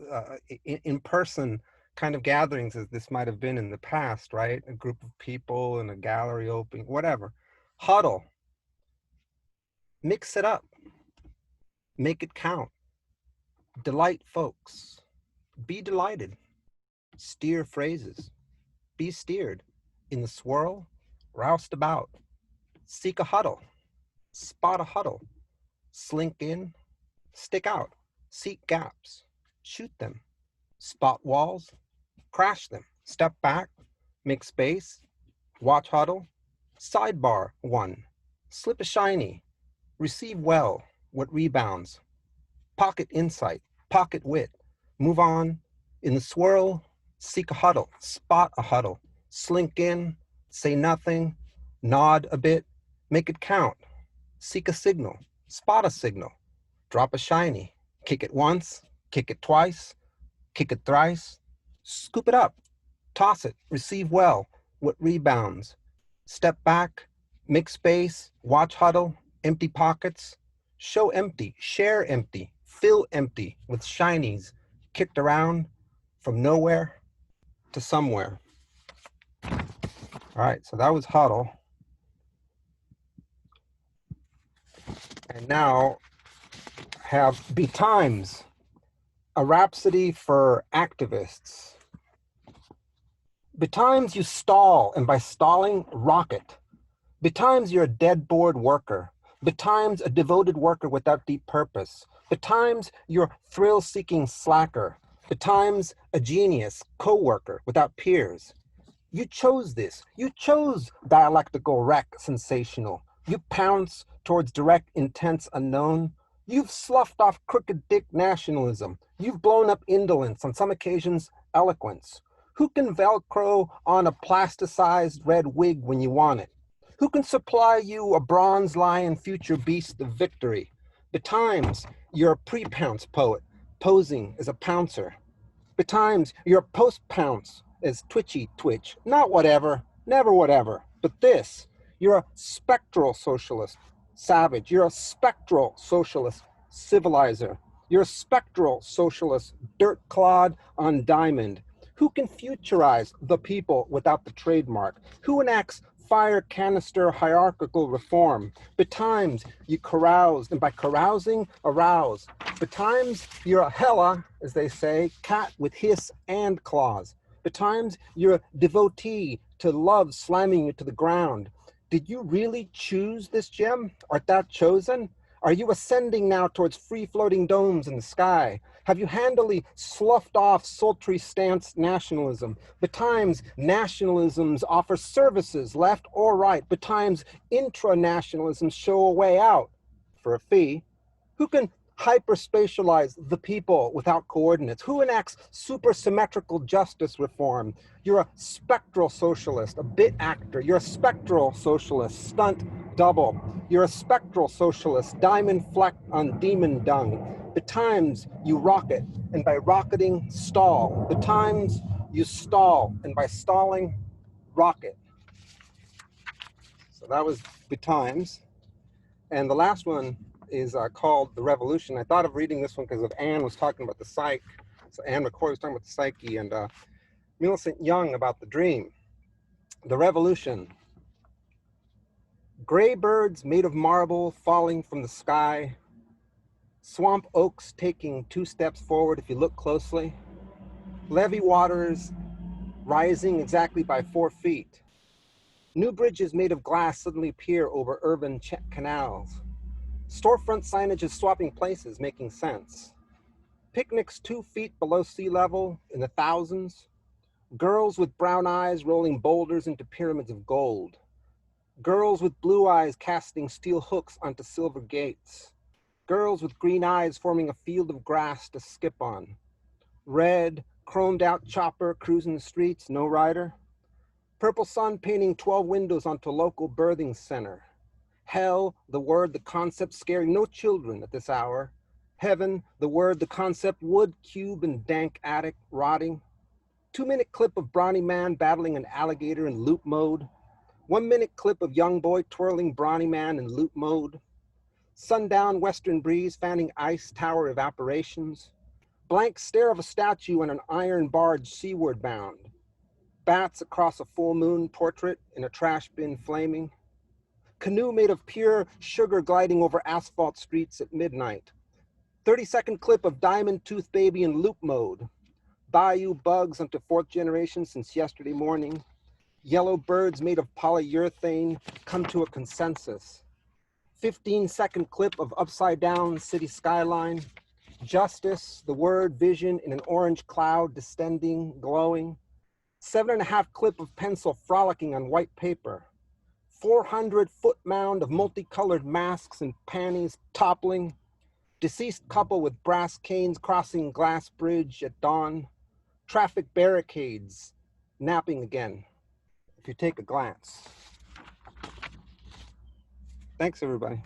in person kind of gatherings as this might have been in the past, right? A group of people in a gallery opening, whatever. Huddle, mix it up, make it count, delight folks, be delighted, steer phrases, be steered, in the swirl, roused about, seek a huddle, spot a huddle, slink in, stick out, seek gaps, shoot them, spot walls, crash them, step back, make space, watch huddle, sidebar one, slip a shiny, receive well what rebounds, pocket insight, pocket wit, move on, in the swirl, seek a huddle, spot a huddle, slink in, say nothing, nod a bit, make it count, seek a signal, spot a signal, drop a shiny, kick it once, kick it twice, kick it thrice, scoop it up, toss it, receive well what rebounds, step back, make space, watch huddle, empty pockets, show empty, share empty, fill empty with shinies kicked around from nowhere to somewhere. All right, so that was Huddle. And now have Betimes, a rhapsody for activists. Betimes you stall, and by stalling, rocket. Betimes you're a dead bored worker. Betimes a devoted worker without deep purpose. Betimes you're thrill-seeking slacker. Betimes a genius, co-worker without peers. You chose this. You chose dialectical wreck sensational. You pounce towards direct intents unknown. You've sloughed off crooked dick nationalism. You've blown up indolence, on some occasions eloquence. Who can Velcro on a plasticized red wig when you want it? Who can supply you a bronze lion future beast of victory? Betimes you're a pre-pounce poet, posing as a pouncer. Betimes you're a post-pounce as twitchy twitch, not whatever, never whatever, but this. You're a spectral socialist, savage. You're a spectral socialist, civilizer. You're a spectral socialist, dirt clod on diamond. Who can futurize the people without the trademark? Who enacts fire canister hierarchical reform? Betimes you caroused, and by carousing, arouse. Betimes you're a hella, as they say, cat with hiss and claws. Betimes you're a devotee to love slamming you to the ground. Did you really choose this gem? Art thou chosen? Are you ascending now towards free-floating domes in the sky? Have you handily sloughed off sultry stance nationalism? Betimes nationalisms offer services left or right. Betimes intra-nationalisms show a way out for a fee. Who can hyperspatialize the people without coordinates? Who enacts supersymmetrical justice reform? You're a spectral socialist, a bit actor. You're a spectral socialist, stunt double. You're a spectral socialist, diamond fleck on demon dung. Betimes you rocket, and by rocketing, stall. Betimes you stall, and by stalling, rocket. So that was Betimes. And the last one is called The Revolution. I thought of reading this one because of Anne was talking about the psyche. So Ann McCoy was talking about the psyche, and Millicent Young about the dream. The Revolution. Gray birds made of marble falling from the sky. Swamp oaks taking 2 steps forward if you look closely. Levee waters rising exactly by 4 feet. New bridges made of glass suddenly appear over urban canals. Storefront signages swapping places, making sense. Picnics 2 feet below sea level in the thousands. Girls with brown eyes rolling boulders into pyramids of gold. Girls with blue eyes casting steel hooks onto silver gates. Girls with green eyes forming a field of grass to skip on. Red, chromed out chopper cruising the streets, no rider. Purple sun painting 12 windows onto local birthing center. Hell, the word, the concept scaring no children at this hour. Heaven, the word, the concept, wood, cube, and dank attic rotting. 2-minute clip of brawny man battling an alligator in loop mode. 1-minute clip of young boy twirling brawny man in loop mode. Sundown western breeze fanning ice tower evaporations. Blank stare of a statue on an iron barge seaward bound. Bats across a full moon portrait in a trash bin flaming. Canoe made of pure sugar gliding over asphalt streets at midnight. 30-second clip of diamond tooth baby in loop mode. Bayou bugs onto 4th generation since yesterday morning. Yellow birds made of polyurethane come to a consensus. 15-second clip of upside down city skyline. Justice, the word, vision in an orange cloud distending, glowing. 7.5 clip of pencil frolicking on white paper. 400-foot mound of multicolored masks and panties toppling. Deceased couple with brass canes crossing glass bridge at dawn. Traffic barricades, napping again, if you take a glance. Thanks, everybody.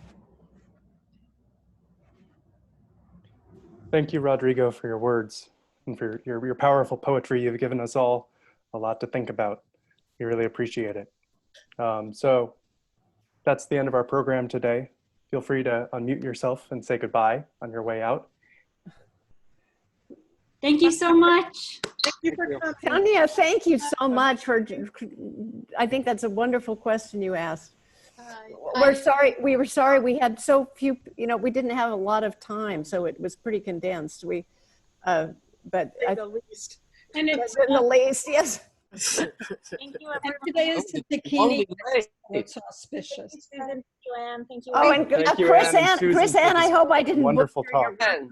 Thank you, Rodrigo, for your words and for your powerful poetry. You've given us all a lot to think about. We really appreciate it. So that's the end of our program today. Feel free to unmute yourself and say goodbye on your way out. Thank you so much. Thank you for coming. Tanya, thank you so much for, I think that's a wonderful question you asked. We were sorry we had so few, we didn't have a lot of time, so it was pretty condensed. But Say the least. And it's, in the least, yes. thank you, everyone. Today is the bikini. It's auspicious. Susan, Joanne, thank you. Oh, and Thank you, Chrysanne, Ann and Susan, Chrysanne, for I this hope I didn't wonderful butcher your talk. name.